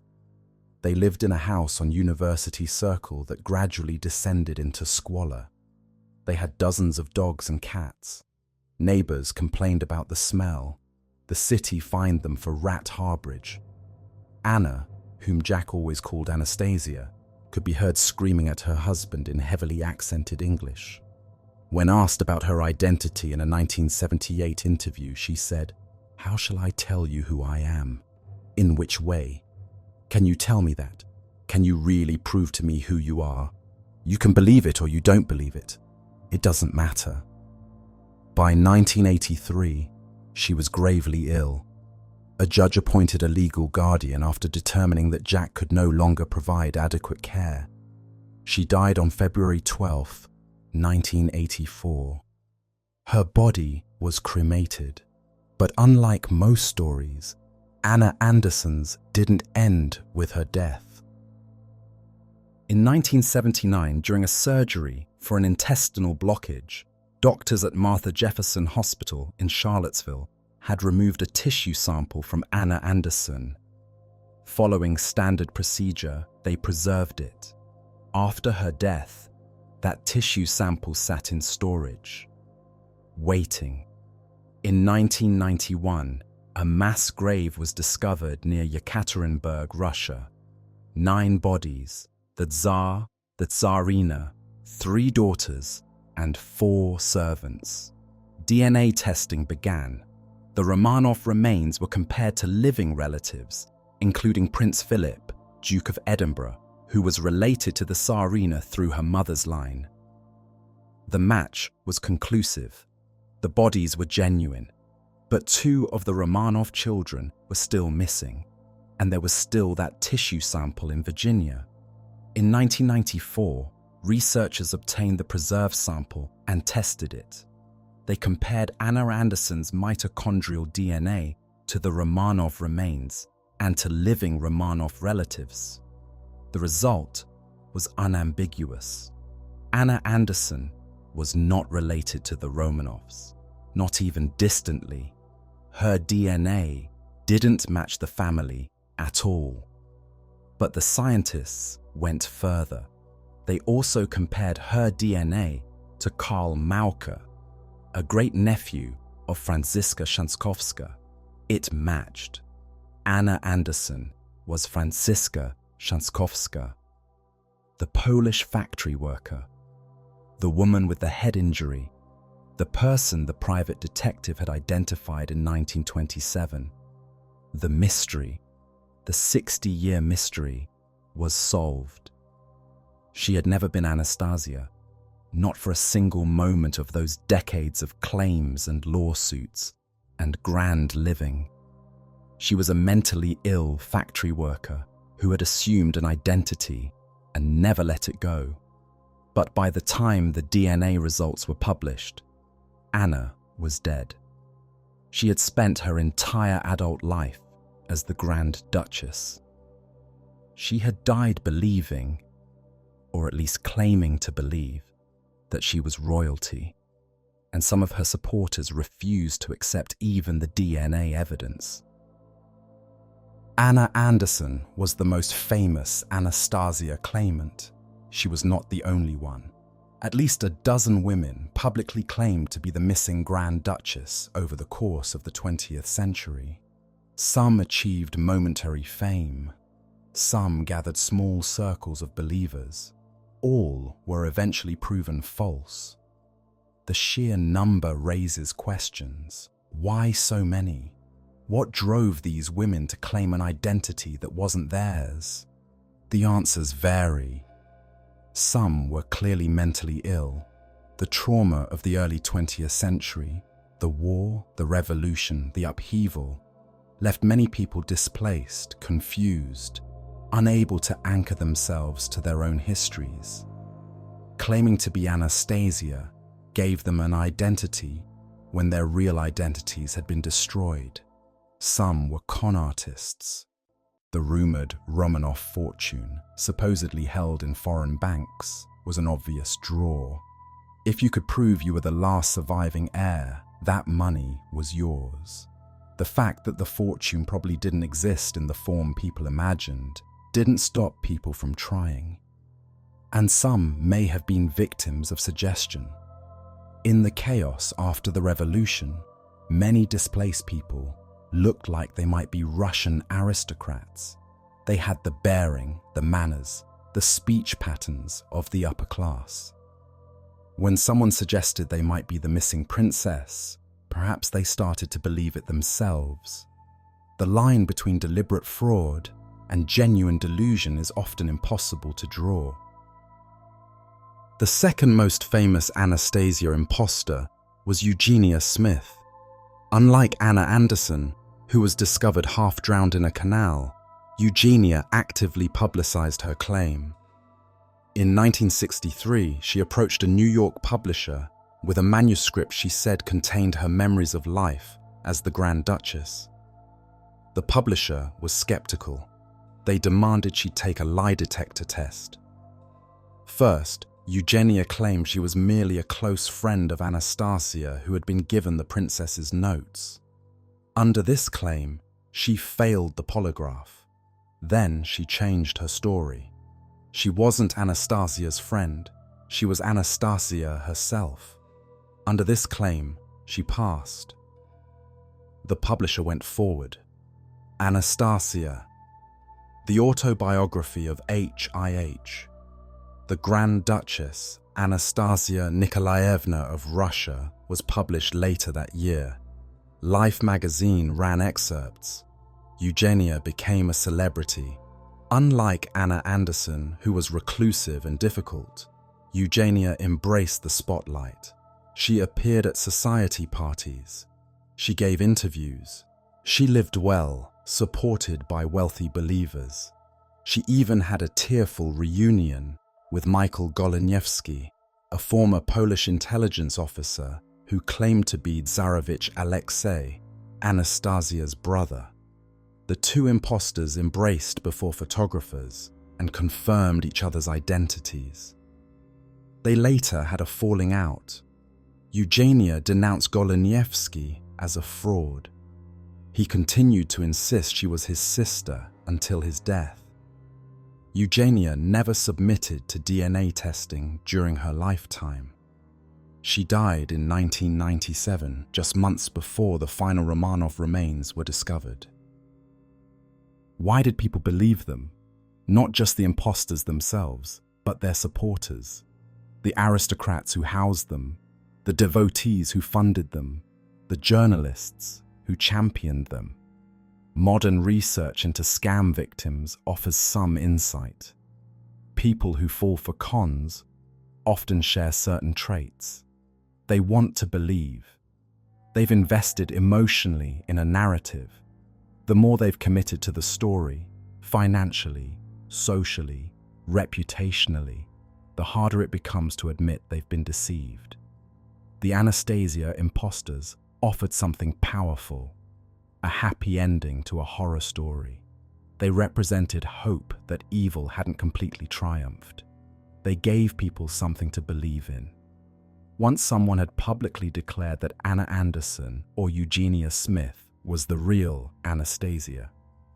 They lived in a house on University Circle that gradually descended into squalor. They had dozens of dogs and cats. Neighbors complained about the smell. The city fined them for rat harborage. Anna, whom Jack always called Anastasia, could be heard screaming at her husband in heavily accented English. When asked about her identity in a 1978 interview, she said, "How shall I tell you who I am? In which way? Can you tell me that? Can you really prove to me who you are? You can believe it or you don't believe it. It doesn't matter." By 1983, she was gravely ill. A judge appointed a legal guardian after determining that Jack could no longer provide adequate care. She died on February 12, 1984. Her body was cremated, but unlike most stories, Anna Anderson's didn't end with her death. In 1979, during a surgery for an intestinal blockage, doctors at Martha Jefferson Hospital in Charlottesville had removed a tissue sample from Anna Anderson. Following standard procedure, they preserved it. After her death, that tissue sample sat in storage, waiting. In 1991, a mass grave was discovered near Yekaterinburg, Russia. 9 bodies, the Tsar, the Tsarina, 3 daughters, and 4 servants. DNA testing began. The Romanov remains were compared to living relatives, including Prince Philip, Duke of Edinburgh, who was related to the Tsarina through her mother's line. The match was conclusive. The bodies were genuine, but 2 of the Romanov children were still missing, and there was still that tissue sample in Virginia. In 1994, researchers obtained the preserved sample and tested it. They compared Anna Anderson's mitochondrial DNA to the Romanov remains and to living Romanov relatives. The result was unambiguous. Anna Anderson was not related to the Romanovs, not even distantly. Her DNA didn't match the family at all. But the scientists went further. They also compared her DNA to Karl Mauker, a great-nephew of Franziska Szankowska. It matched. Anna Anderson was Franziska Szankowska, the Polish factory worker, the woman with the head injury, the person the private detective had identified in 1927. The mystery, the 60-year mystery, was solved. She had never been Anastasia, not for a single moment of those decades of claims and lawsuits and grand living. She was a mentally ill factory worker who had assumed an identity and never let it go. But by the time the DNA results were published, Anna was dead. She had spent her entire adult life as the Grand Duchess. She had died believing, or at least claiming to believe, that she was royalty, and some of her supporters refused to accept even the DNA evidence. Anna Anderson was the most famous Anastasia claimant. She was not the only one. At least a dozen women publicly claimed to be the missing Grand Duchess over the course of the 20th century. Some achieved momentary fame. Some gathered small circles of believers. All were eventually proven false. The sheer number raises questions. Why so many? What drove these women to claim an identity that wasn't theirs? The answers vary. Some were clearly mentally ill. The trauma of the early 20th century, the war, the revolution, the upheaval, left many people displaced, confused, unable to anchor themselves to their own histories. Claiming to be Anastasia gave them an identity when their real identities had been destroyed. Some were con artists. The rumored Romanov fortune, supposedly held in foreign banks, was an obvious draw. If you could prove you were the last surviving heir, that money was yours. The fact that the fortune probably didn't exist in the form people imagined didn't stop people from trying. And some may have been victims of suggestion. In the chaos after the revolution, many displaced people looked like they might be Russian aristocrats. They had the bearing, the manners, the speech patterns of the upper class. When someone suggested they might be the missing princess, perhaps they started to believe it themselves. The line between deliberate fraud and genuine delusion is often impossible to draw. The second most famous Anastasia imposter was Eugenia Smith. Unlike Anna Anderson, who was discovered half-drowned in a canal, Eugenia actively publicized her claim. In 1963, she approached a New York publisher with a manuscript she said contained her memories of life as the Grand Duchess. The publisher was skeptical. They demanded she take a lie detector test. First, Eugenia claimed she was merely a close friend of Anastasia who had been given the princess's notes. Under this claim, she failed the polygraph. Then she changed her story. She wasn't Anastasia's friend. She was Anastasia herself. Under this claim, she passed. The publisher went forward. Anastasia, the autobiography of H.I.H., the Grand Duchess Anastasia Nikolaevna of Russia, was published later that year. Life magazine ran excerpts. Eugenia became a celebrity. Unlike Anna Anderson, who was reclusive and difficult, Eugenia embraced the spotlight. She appeared at society parties. She gave interviews. She lived well, supported by wealthy believers. She even had a tearful reunion with Michael Goleniewski, a former Polish intelligence officer who claimed to be Tsarevich Alexei, Anastasia's brother. The two imposters embraced before photographers and confirmed each other's identities. They later had a falling out. Eugenia denounced Goleniewski as a fraud. He continued to insist she was his sister until his death. Eugenia never submitted to DNA testing during her lifetime. She died in 1997, just months before the final Romanov remains were discovered. Why did people believe them? Not just the imposters themselves, but their supporters, the aristocrats who housed them, the devotees who funded them, the journalists who championed them. Modern research into scam victims offers some insight. People who fall for cons often share certain traits. They want to believe. They've invested emotionally in a narrative. The more they've committed to the story, financially, socially, reputationally, the harder it becomes to admit they've been deceived. The Anastasia imposters offered something powerful, a happy ending to a horror story. They represented hope that evil hadn't completely triumphed. They gave people something to believe in. Once someone had publicly declared that Anna Anderson or Eugenia Smith was the real Anastasia.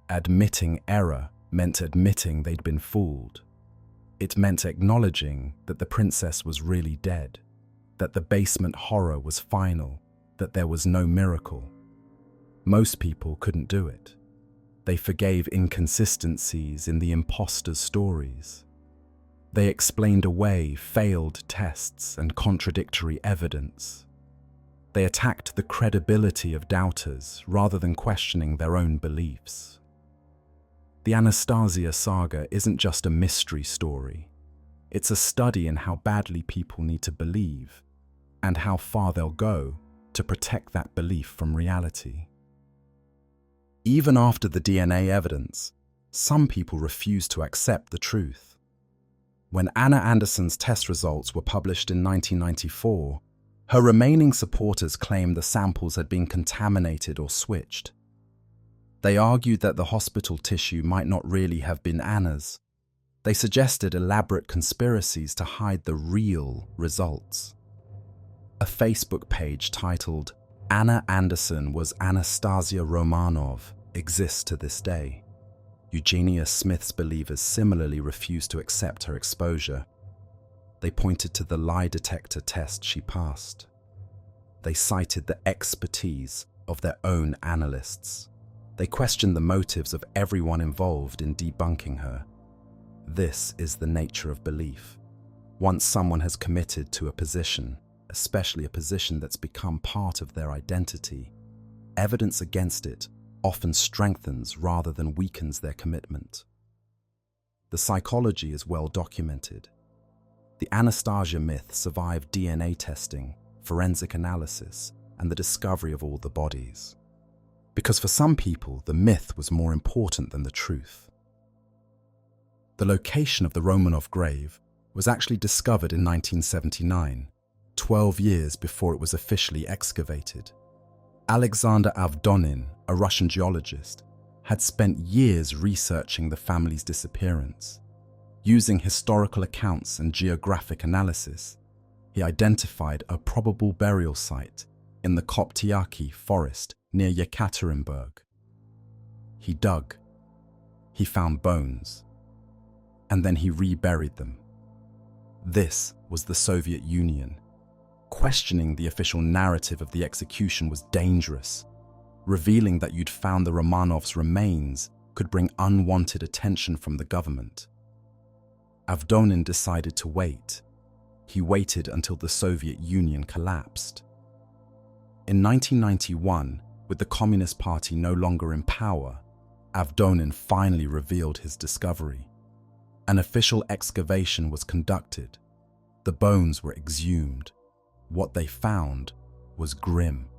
Admitting error meant admitting they'd been fooled. It meant acknowledging that the princess was really dead, that the basement horror was final, that there was no miracle. Most people couldn't do it. They forgave inconsistencies in the imposters' stories. They explained away failed tests and contradictory evidence. They attacked the credibility of doubters rather than questioning their own beliefs. The Anastasia saga isn't just a mystery story. It's a study in how badly people need to believe and how far they'll go to protect that belief from reality. Even after the DNA evidence, some people refused to accept the truth. When Anna Anderson's test results were published in 1994, her remaining supporters claimed the samples had been contaminated or switched. They argued that the hospital tissue might not really have been Anna's. They suggested elaborate conspiracies to hide the real results. A Facebook page titled "Anna Anderson was Anastasia Romanov" exists to this day. Eugenia Smith's believers similarly refused to accept her exposure. They pointed to the lie detector test she passed. They cited the expertise of their own analysts. They questioned the motives of everyone involved in debunking her. This is the nature of belief. Once someone has committed to a position, especially a position that's become part of their identity, evidence against it often strengthens rather than weakens their commitment. The psychology is well documented. The Anastasia myth survived DNA testing, forensic analysis, and the discovery of all the bodies. Because for some people, the myth was more important than the truth. The location of the Romanov grave was actually discovered in 1979, 12 years before it was officially excavated. Alexander Avdonin, a Russian geologist, had spent years researching the family's disappearance. Using historical accounts and geographic analysis, he identified a probable burial site in the Koptyaki forest near Yekaterinburg. He dug. He found bones. And then he reburied them. This was the Soviet Union. Questioning the official narrative of the execution was dangerous. Revealing that you'd found the Romanovs' remains could bring unwanted attention from the government. Avdonin decided to wait. He waited until the Soviet Union collapsed. In 1991, with the Communist Party no longer in power, Avdonin finally revealed his discovery. An official excavation was conducted. The bones were exhumed. What they found was grim.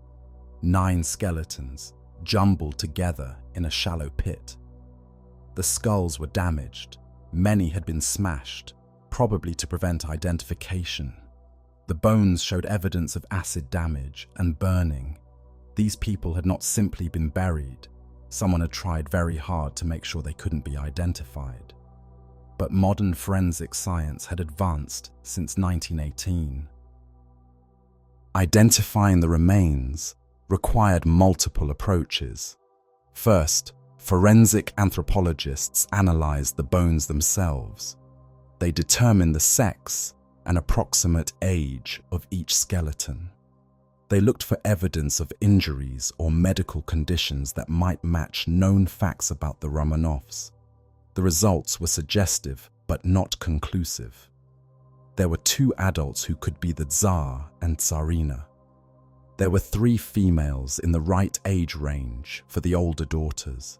9 skeletons, jumbled together in a shallow pit. The skulls were damaged. Many had been smashed, probably to prevent identification. The bones showed evidence of acid damage and burning. These people had not simply been buried. Someone had tried very hard to make sure they couldn't be identified. But modern forensic science had advanced since 1918. Identifying the remains required multiple approaches. First, forensic anthropologists analyzed the bones themselves. They determined the sex and approximate age of each skeleton. They looked for evidence of injuries or medical conditions that might match known facts about the Romanovs. The results were suggestive but not conclusive. There were 2 adults who could be the Tsar and Tsarina. There were 3 females in the right age range for the older daughters.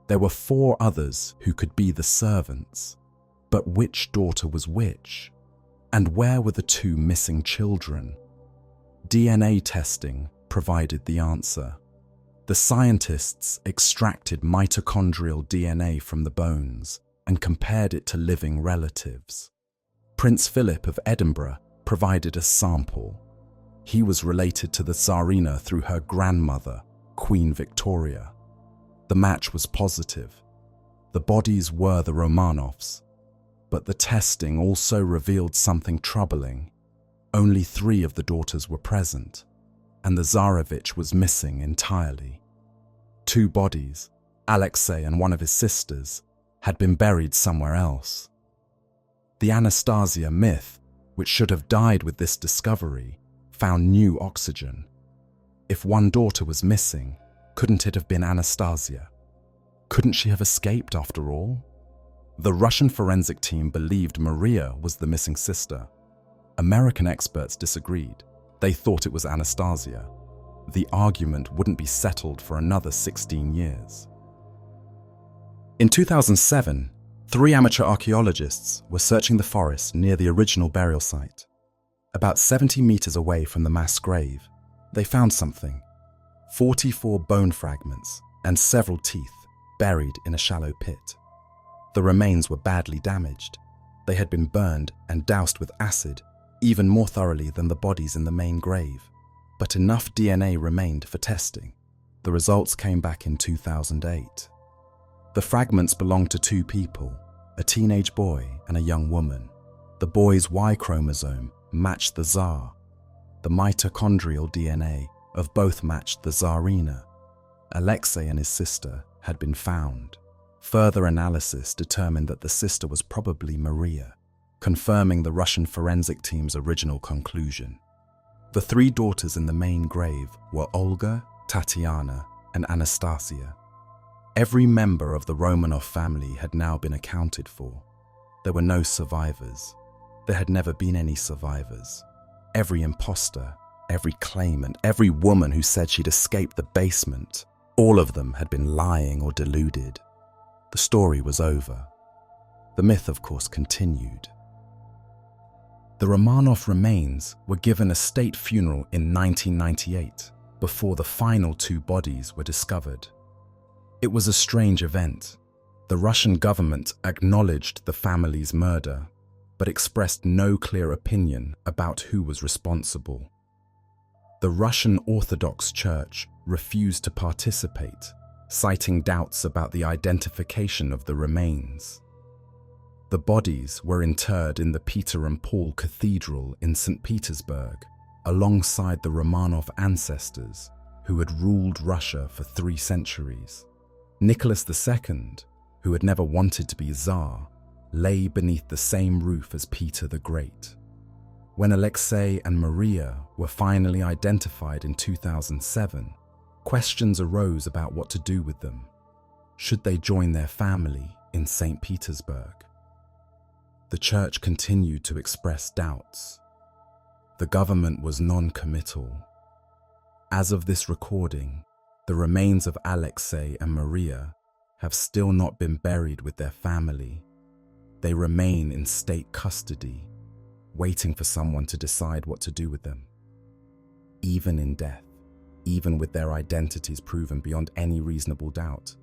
There were 4 others who could be the servants. But which daughter was which? And where were the 2 missing children? DNA testing provided the answer. The scientists extracted mitochondrial DNA from the bones and compared it to living relatives. Prince Philip of Edinburgh provided a sample. He was related to the Tsarina through her grandmother, Queen Victoria. The match was positive. The bodies were the Romanovs. But the testing also revealed something troubling. Only 3 of the daughters were present, and the Tsarevich was missing entirely. 2 bodies, Alexei and one of his sisters, had been buried somewhere else. The Anastasia myth, which should have died with this discovery, found new oxygen. If one daughter was missing, couldn't it have been Anastasia? Couldn't she have escaped after all? The Russian forensic team believed Maria was the missing sister. American experts disagreed. They thought it was Anastasia. The argument wouldn't be settled for another 16 years. In 2007, 3 amateur archaeologists were searching the forest near the original burial site. About 70 meters away from the mass grave, they found something: 44 bone fragments and several teeth buried in a shallow pit. The remains were badly damaged. They had been burned and doused with acid, even more thoroughly than the bodies in the main grave. But enough DNA remained for testing. The results came back in 2008. The fragments belonged to 2 people, a teenage boy and a young woman. The boy's Y chromosome matched the Tsar. The mitochondrial DNA of both matched the Tsarina. Alexei and his sister had been found. Further analysis determined that the sister was probably Maria, confirming the Russian forensic team's original conclusion. The 3 daughters in the main grave were Olga, Tatiana, and Anastasia. Every member of the Romanov family had now been accounted for. There were no survivors. There had never been any survivors. Every imposter, every claimant, every woman who said she'd escaped the basement, all of them had been lying or deluded. The story was over. The myth, of course, continued. The Romanov remains were given a state funeral in 1998 before the final 2 bodies were discovered. It was a strange event. The Russian government acknowledged the family's murder, but expressed no clear opinion about who was responsible. The Russian Orthodox Church refused to participate, citing doubts about the identification of the remains. The bodies were interred in the Peter and Paul Cathedral in St. Petersburg, alongside the Romanov ancestors who had ruled Russia for 3 centuries. Nicholas II, who had never wanted to be Tsar, lay beneath the same roof as Peter the Great. When Alexei and Maria were finally identified in 2007, questions arose about what to do with them. Should they join their family in St. Petersburg? The church continued to express doubts. The government was non-committal. As of this recording, the remains of Alexei and Maria have still not been buried with their family. They remain in state custody, waiting for someone to decide what to do with them. Even in death, even with their identities proven beyond any reasonable doubt,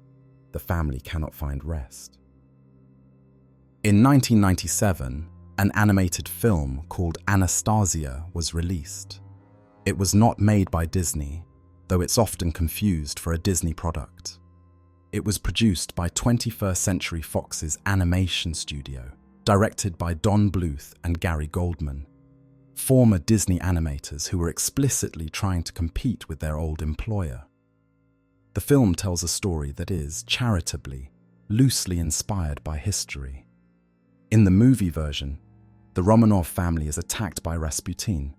the family cannot find rest. In 1997, an animated film called Anastasia was released. It was not made by Disney, though it's often confused for a Disney product. It was produced by 21st Century Fox's animation studio, directed by Don Bluth and Gary Goldman, former Disney animators who were explicitly trying to compete with their old employer. The film tells a story that is, charitably, loosely inspired by history. In the movie version, the Romanov family is attacked by Rasputin,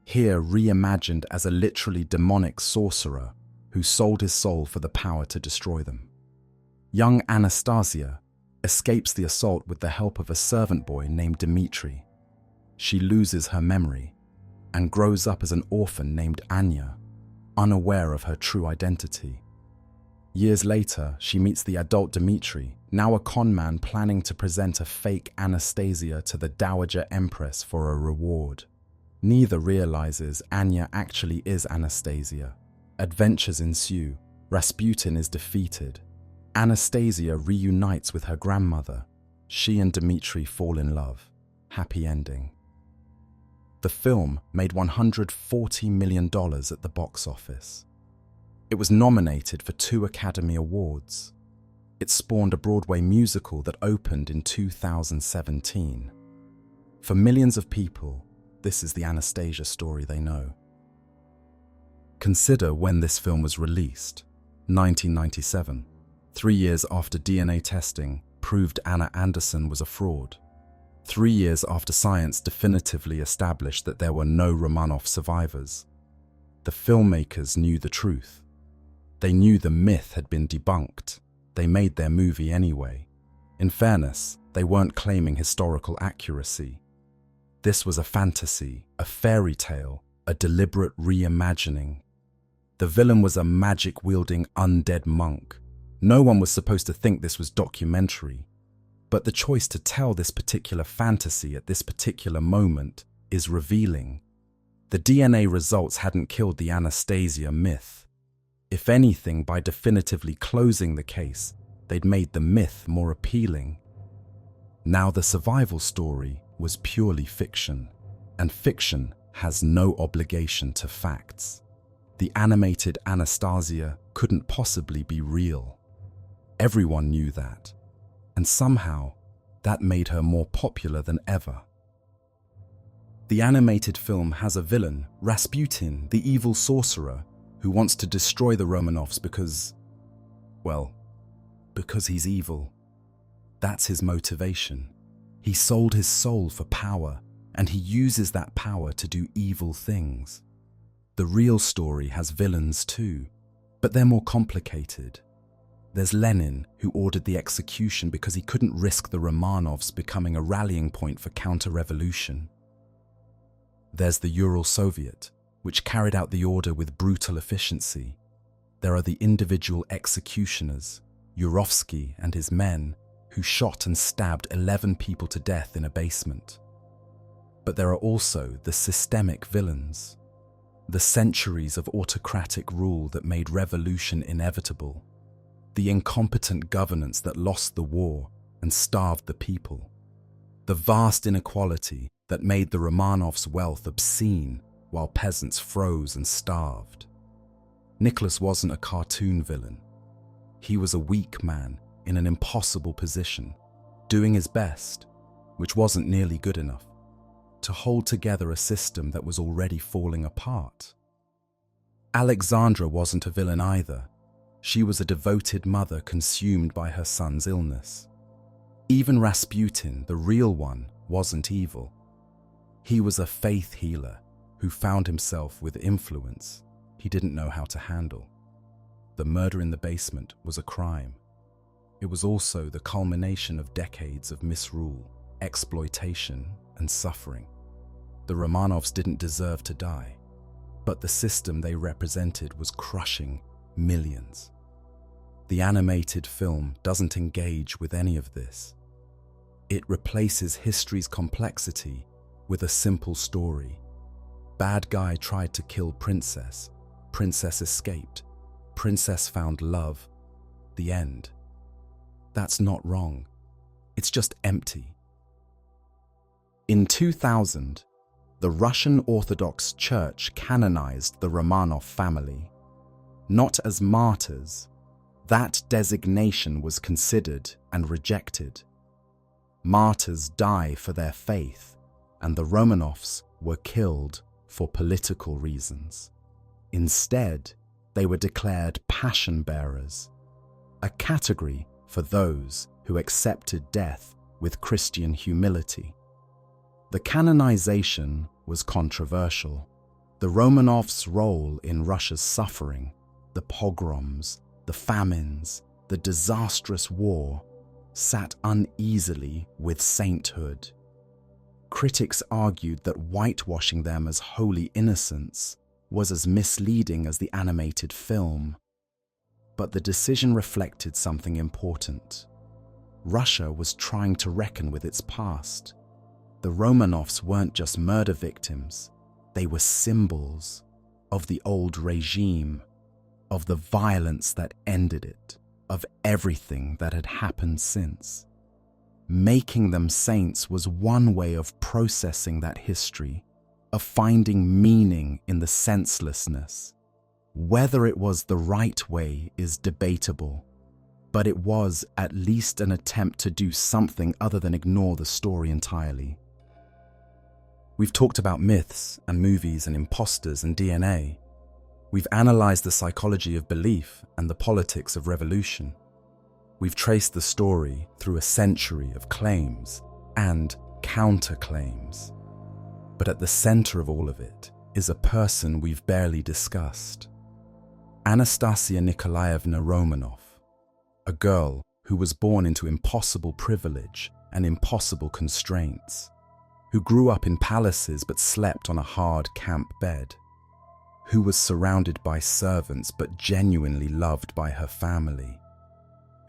here reimagined as a literally demonic sorcerer who sold his soul for the power to destroy them. Young Anastasia escapes the assault with the help of a servant boy named Dmitri. She loses her memory and grows up as an orphan named Anya, unaware of her true identity. Years later, she meets the adult Dmitri, now a con man planning to present a fake Anastasia to the Dowager Empress for a reward. Neither realizes Anya actually is Anastasia. Adventures ensue. Rasputin is defeated. Anastasia reunites with her grandmother. She and Dmitri fall in love. Happy ending. The film made $140 million at the box office. It was nominated for 2 Academy Awards. It spawned a Broadway musical that opened in 2017. For millions of people, this is the Anastasia story they know. Consider when this film was released, 1997, 3 years after DNA testing proved Anna Anderson was a fraud. 3 years after science definitively established that there were no Romanov survivors. The filmmakers knew the truth. They knew the myth had been debunked. They made their movie anyway. In fairness, they weren't claiming historical accuracy. This was a fantasy, a fairy tale, a deliberate reimagining. The villain was a magic-wielding undead monk. No one was supposed to think this was documentary. But the choice to tell this particular fantasy at this particular moment is revealing. The DNA results hadn't killed the Anastasia myth. If anything, by definitively closing the case, they'd made the myth more appealing. Now the survival story was purely fiction, and fiction has no obligation to facts. The animated Anastasia couldn't possibly be real. Everyone knew that, and somehow that made her more popular than ever. The animated film has a villain, Rasputin, the evil sorcerer, who wants to destroy the Romanovs because he's evil. That's his motivation. He sold his soul for power, and he uses that power to do evil things. The real story has villains too, but they're more complicated. There's Lenin, who ordered the execution because he couldn't risk the Romanovs becoming a rallying point for counter-revolution. There's the Ural Soviet, which carried out the order with brutal efficiency. There are the individual executioners, Yurovsky and his men, who shot and stabbed 11 people to death in a basement. But there are also the systemic villains, the centuries of autocratic rule that made revolution inevitable, the incompetent governance that lost the war and starved the people, the vast inequality that made the Romanovs' wealth obscene while peasants froze and starved. Nicholas wasn't a cartoon villain. He was a weak man in an impossible position, doing his best, which wasn't nearly good enough, to hold together a system that was already falling apart. Alexandra wasn't a villain either. She was a devoted mother consumed by her son's illness. Even Rasputin, the real one, wasn't evil. He was a faith healer who found himself with influence he didn't know how to handle. The murder in the basement was a crime. It was also the culmination of decades of misrule, exploitation, and suffering. The Romanovs didn't deserve to die, but the system they represented was crushing millions. The animated film doesn't engage with any of this. It replaces history's complexity with a simple story. Bad guy tried to kill princess. Princess escaped. Princess found love. The end. That's not wrong. It's just empty. In 2000, the Russian Orthodox Church canonized the Romanov family. Not as martyrs. That designation was considered and rejected. Martyrs die for their faith, and the Romanovs were killed for political reasons. Instead, they were declared passion bearers, a category for those who accepted death with Christian humility. The canonization was controversial. The Romanovs' role in Russia's suffering, the pogroms, the famines, the disastrous war, sat uneasily with sainthood. Critics argued that whitewashing them as holy innocents was as misleading as the animated film. But the decision reflected something important. Russia was trying to reckon with its past. The Romanovs weren't just murder victims, they were symbols of the old regime, of the violence that ended it, of everything that had happened since. Making them saints was one way of processing that history, of finding meaning in the senselessness. Whether it was the right way is debatable, but it was at least an attempt to do something other than ignore the story entirely. We've talked about myths and movies and imposters and DNA. We've analyzed the psychology of belief and the politics of revolution. We've traced the story through a century of claims and counterclaims. But at the center of all of it is a person we've barely discussed. Anastasia Nikolaevna Romanov, a girl who was born into impossible privilege and impossible constraints, who grew up in palaces but slept on a hard camp bed, who was surrounded by servants but genuinely loved by her family,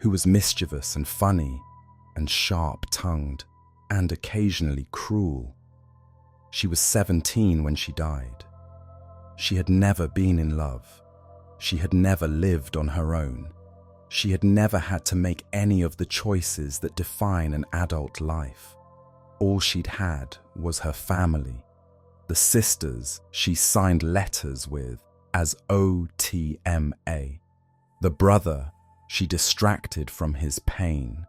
who was mischievous and funny and sharp-tongued and occasionally cruel. She was 17 when she died. She had never been in love. She had never lived on her own. She had never had to make any of the choices that define an adult life. All she'd had was her family, the sisters she signed letters with as OTMA, the brother she distracted from his pain,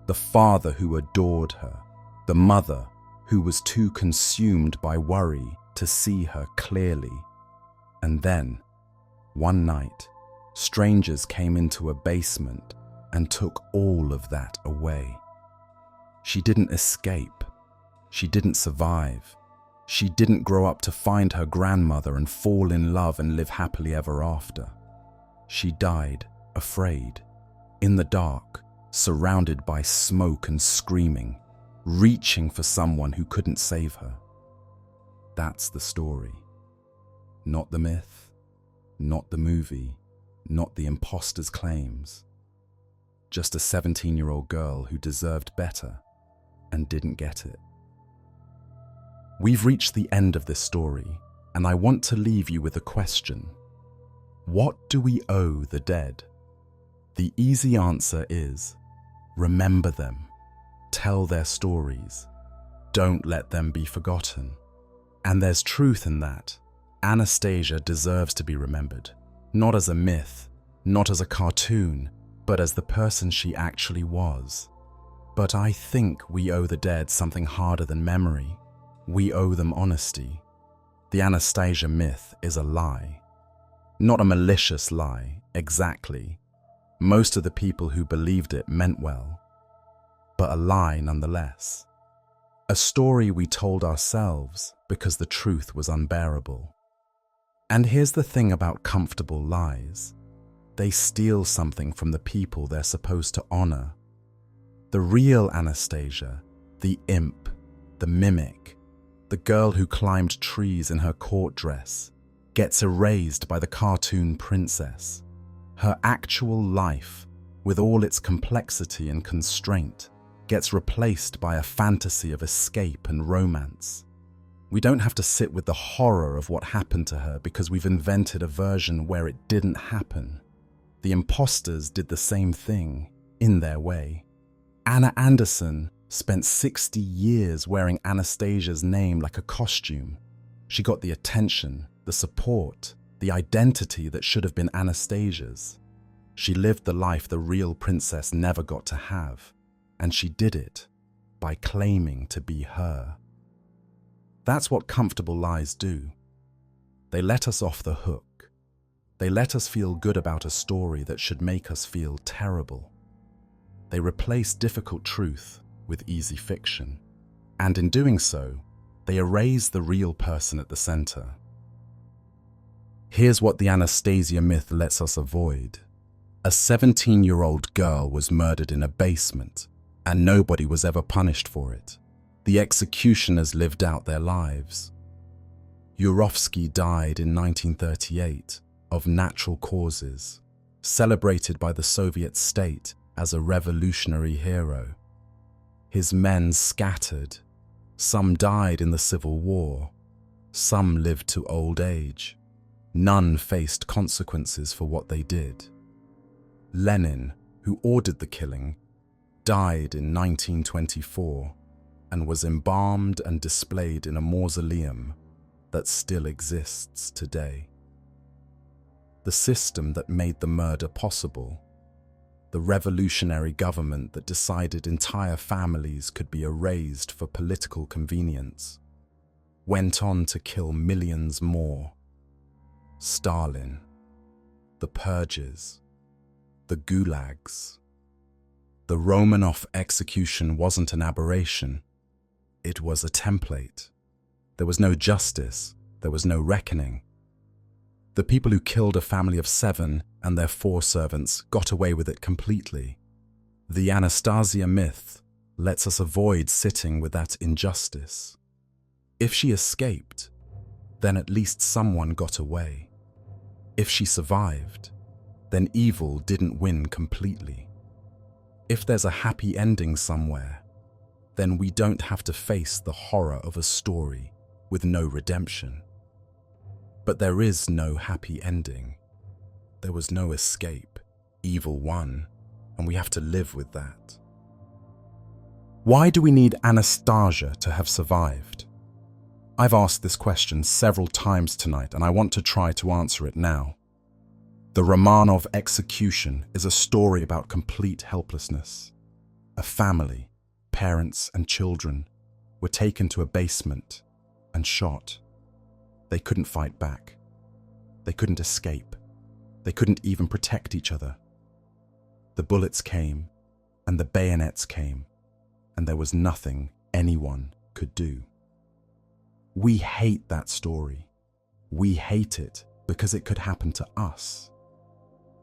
the father who adored her, the mother who was too consumed by worry to see her clearly. And then, one night, strangers came into a basement and took all of that away. She didn't escape. She didn't survive. She didn't grow up to find her grandmother and fall in love and live happily ever after. She died, afraid, in the dark, surrounded by smoke and screaming, reaching for someone who couldn't save her. That's the story. Not the myth, not the movie, not the imposter's claims. Just a 17-year-old girl who deserved better and didn't get it. We've reached the end of this story, and I want to leave you with a question. What do we owe the dead? The easy answer is, remember them, tell their stories, don't let them be forgotten. And there's truth in that. Anastasia deserves to be remembered, not as a myth, not as a cartoon, but as the person she actually was. But I think we owe the dead something harder than memory. We owe them honesty. The Anastasia myth is a lie. Not a malicious lie, exactly. Most of the people who believed it meant well. But a lie nonetheless. A story we told ourselves because the truth was unbearable. And here's the thing about comfortable lies. They steal something from the people they're supposed to honor. The real Anastasia, the imp, the mimic, the girl who climbed trees in her court dress, gets erased by the cartoon princess. Her actual life with all its complexity and constraint, gets replaced by a fantasy of escape and romance. We don't have to sit with the horror of what happened to her because we've invented a version where it didn't happen. The Imposters did the same thing, in their way. Anna Anderson spent 60 years wearing Anastasia's name like a costume. She got the attention, the support, the identity that should have been Anastasia's. She lived the life the real princess never got to have, and she did it by claiming to be her. That's what comfortable lies do. They let us off the hook. They let us feel good about a story that should make us feel terrible. They replace difficult truth with easy fiction, and in doing so, they erase the real person at the center. Here's what the Anastasia myth lets us avoid. A 17-year-old girl was murdered in a basement, and nobody was ever punished for it. The executioners lived out their lives. Yurovsky died in 1938 of natural causes, celebrated by the Soviet state as a revolutionary hero. His men scattered. Some died in the Civil War. Some lived to old age. None faced consequences for what they did. Lenin, who ordered the killing, died in 1924 and was embalmed and displayed in a mausoleum that still exists today. The system that made the murder possible, the revolutionary government that decided entire families could be erased for political convenience, went on to kill millions more. Stalin, the purges, the gulags. The Romanov execution wasn't an aberration. It was a template. There was no justice. There was no reckoning. The people who killed a family of 7 and their 4 servants got away with it completely. The Anastasia myth lets us avoid sitting with that injustice. If she escaped, then at least someone got away. If she survived, then evil didn't win completely. If there's a happy ending somewhere, then we don't have to face the horror of a story with no redemption. But there is no happy ending. There was no escape. Evil won, and we have to live with that. Why do we need Anastasia to have survived? I've asked this question several times tonight, and I want to try to answer it now. The Romanov execution is a story about complete helplessness. A family, parents and children, were taken to a basement and shot. They couldn't fight back. They couldn't escape. They couldn't even protect each other. The bullets came, and the bayonets came, and there was nothing anyone could do. We hate that story. We hate it because it could happen to us.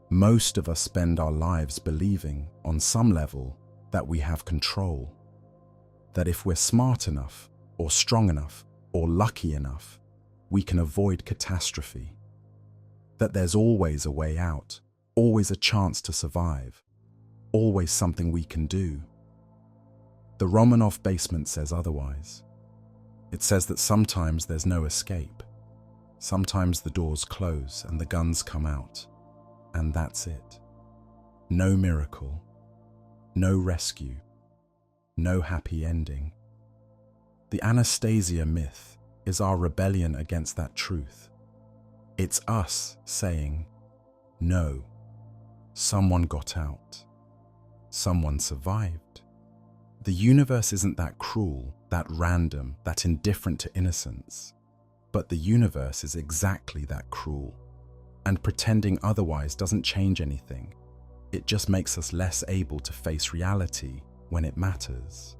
Most of us spend our lives believing, on some level, that we have control. That if we're smart enough, or strong enough, or lucky enough, we can avoid catastrophe. That there's always a way out, always a chance to survive, always something we can do. The Romanov basement says otherwise. It says that sometimes there's no escape. Sometimes the doors close and the guns come out. And that's it. No miracle, no rescue, no happy ending. The Anastasia myth is our rebellion against that truth. It's us saying, no, someone got out. Someone survived. The universe isn't that cruel, that random, that indifferent to innocence. But the universe is exactly that cruel. And pretending otherwise doesn't change anything. It just makes us less able to face reality when it matters.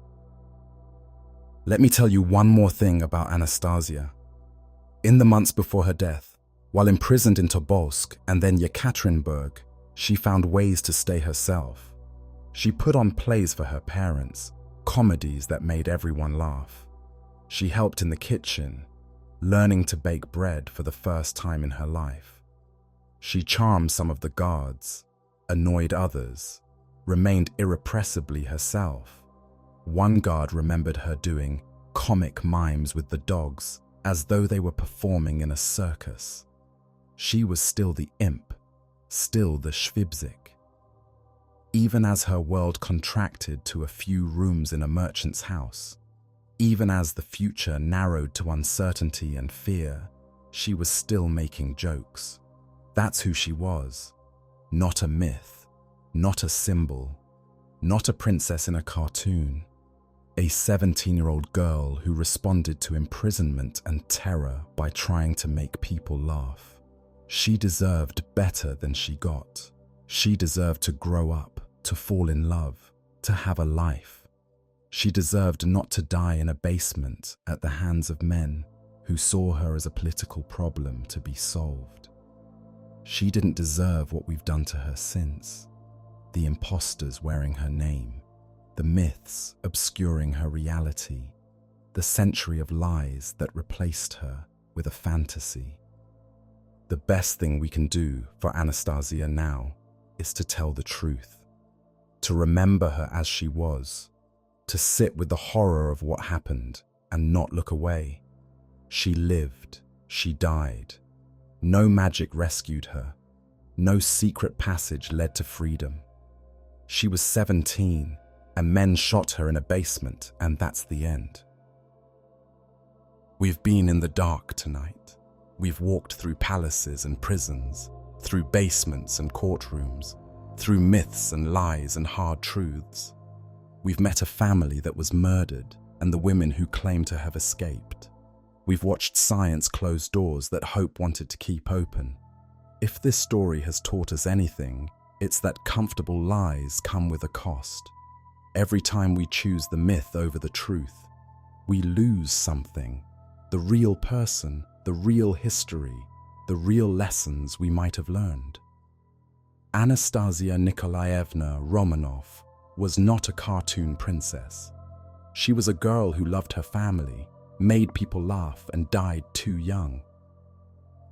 Let me tell you one more thing about Anastasia. In the months before her death, while imprisoned in Tobolsk and then Yekaterinburg, she found ways to stay herself. She put on plays for her parents, comedies that made everyone laugh. She helped in the kitchen, learning to bake bread for the first time in her life. She charmed some of the guards, annoyed others, remained irrepressibly herself. One guard remembered her doing comic mimes with the dogs as though they were performing in a circus. She was still the imp, still the Schwibzik. Even as her world contracted to a few rooms in a merchant's house, even as the future narrowed to uncertainty and fear, she was still making jokes. That's who she was. Not a myth, not a symbol, not a princess in a cartoon. A 17-year-old girl who responded to imprisonment and terror by trying to make people laugh. She deserved better than she got. She deserved to grow up, to fall in love, to have a life. She deserved not to die in a basement at the hands of men who saw her as a political problem to be solved. She didn't deserve what we've done to her since. The imposters wearing her name, the myths obscuring her reality, the century of lies that replaced her with a fantasy. The best thing we can do for Anastasia now is to tell the truth, to remember her as she was, to sit with the horror of what happened and not look away. She lived, she died. No magic rescued her. No secret passage led to freedom. She was 17, and men shot her in a basement, and that's the end. We've been in the dark tonight. We've walked through palaces and prisons, through basements and courtrooms, through myths and lies and hard truths. We've met a family that was murdered and the women who claim to have escaped. We've watched science close doors that hope wanted to keep open. If this story has taught us anything, it's that comfortable lies come with a cost. Every time we choose the myth over the truth, we lose something. The real person, the real history, the real lessons we might have learned. Anastasia Nikolaevna Romanov was not a cartoon princess. She was a girl who loved her family, made people laugh, and died too young.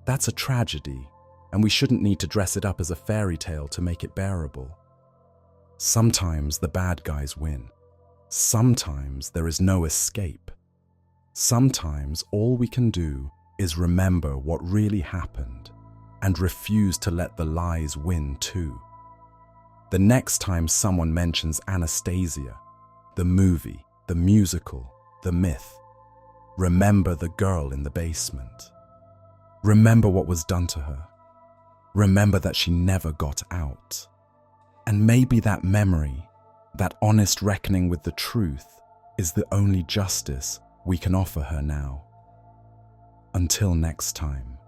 That's a tragedy, and we shouldn't need to dress it up as a fairy tale to make it bearable. Sometimes the bad guys win. Sometimes there is no escape. Sometimes all we can do is remember what really happened and refuse to let the lies win too. The next time someone mentions Anastasia, the movie, the musical, the myth, remember the girl in the basement. Remember what was done to her. Remember that she never got out. And maybe that memory, that honest reckoning with the truth, is the only justice we can offer her now. Until next time.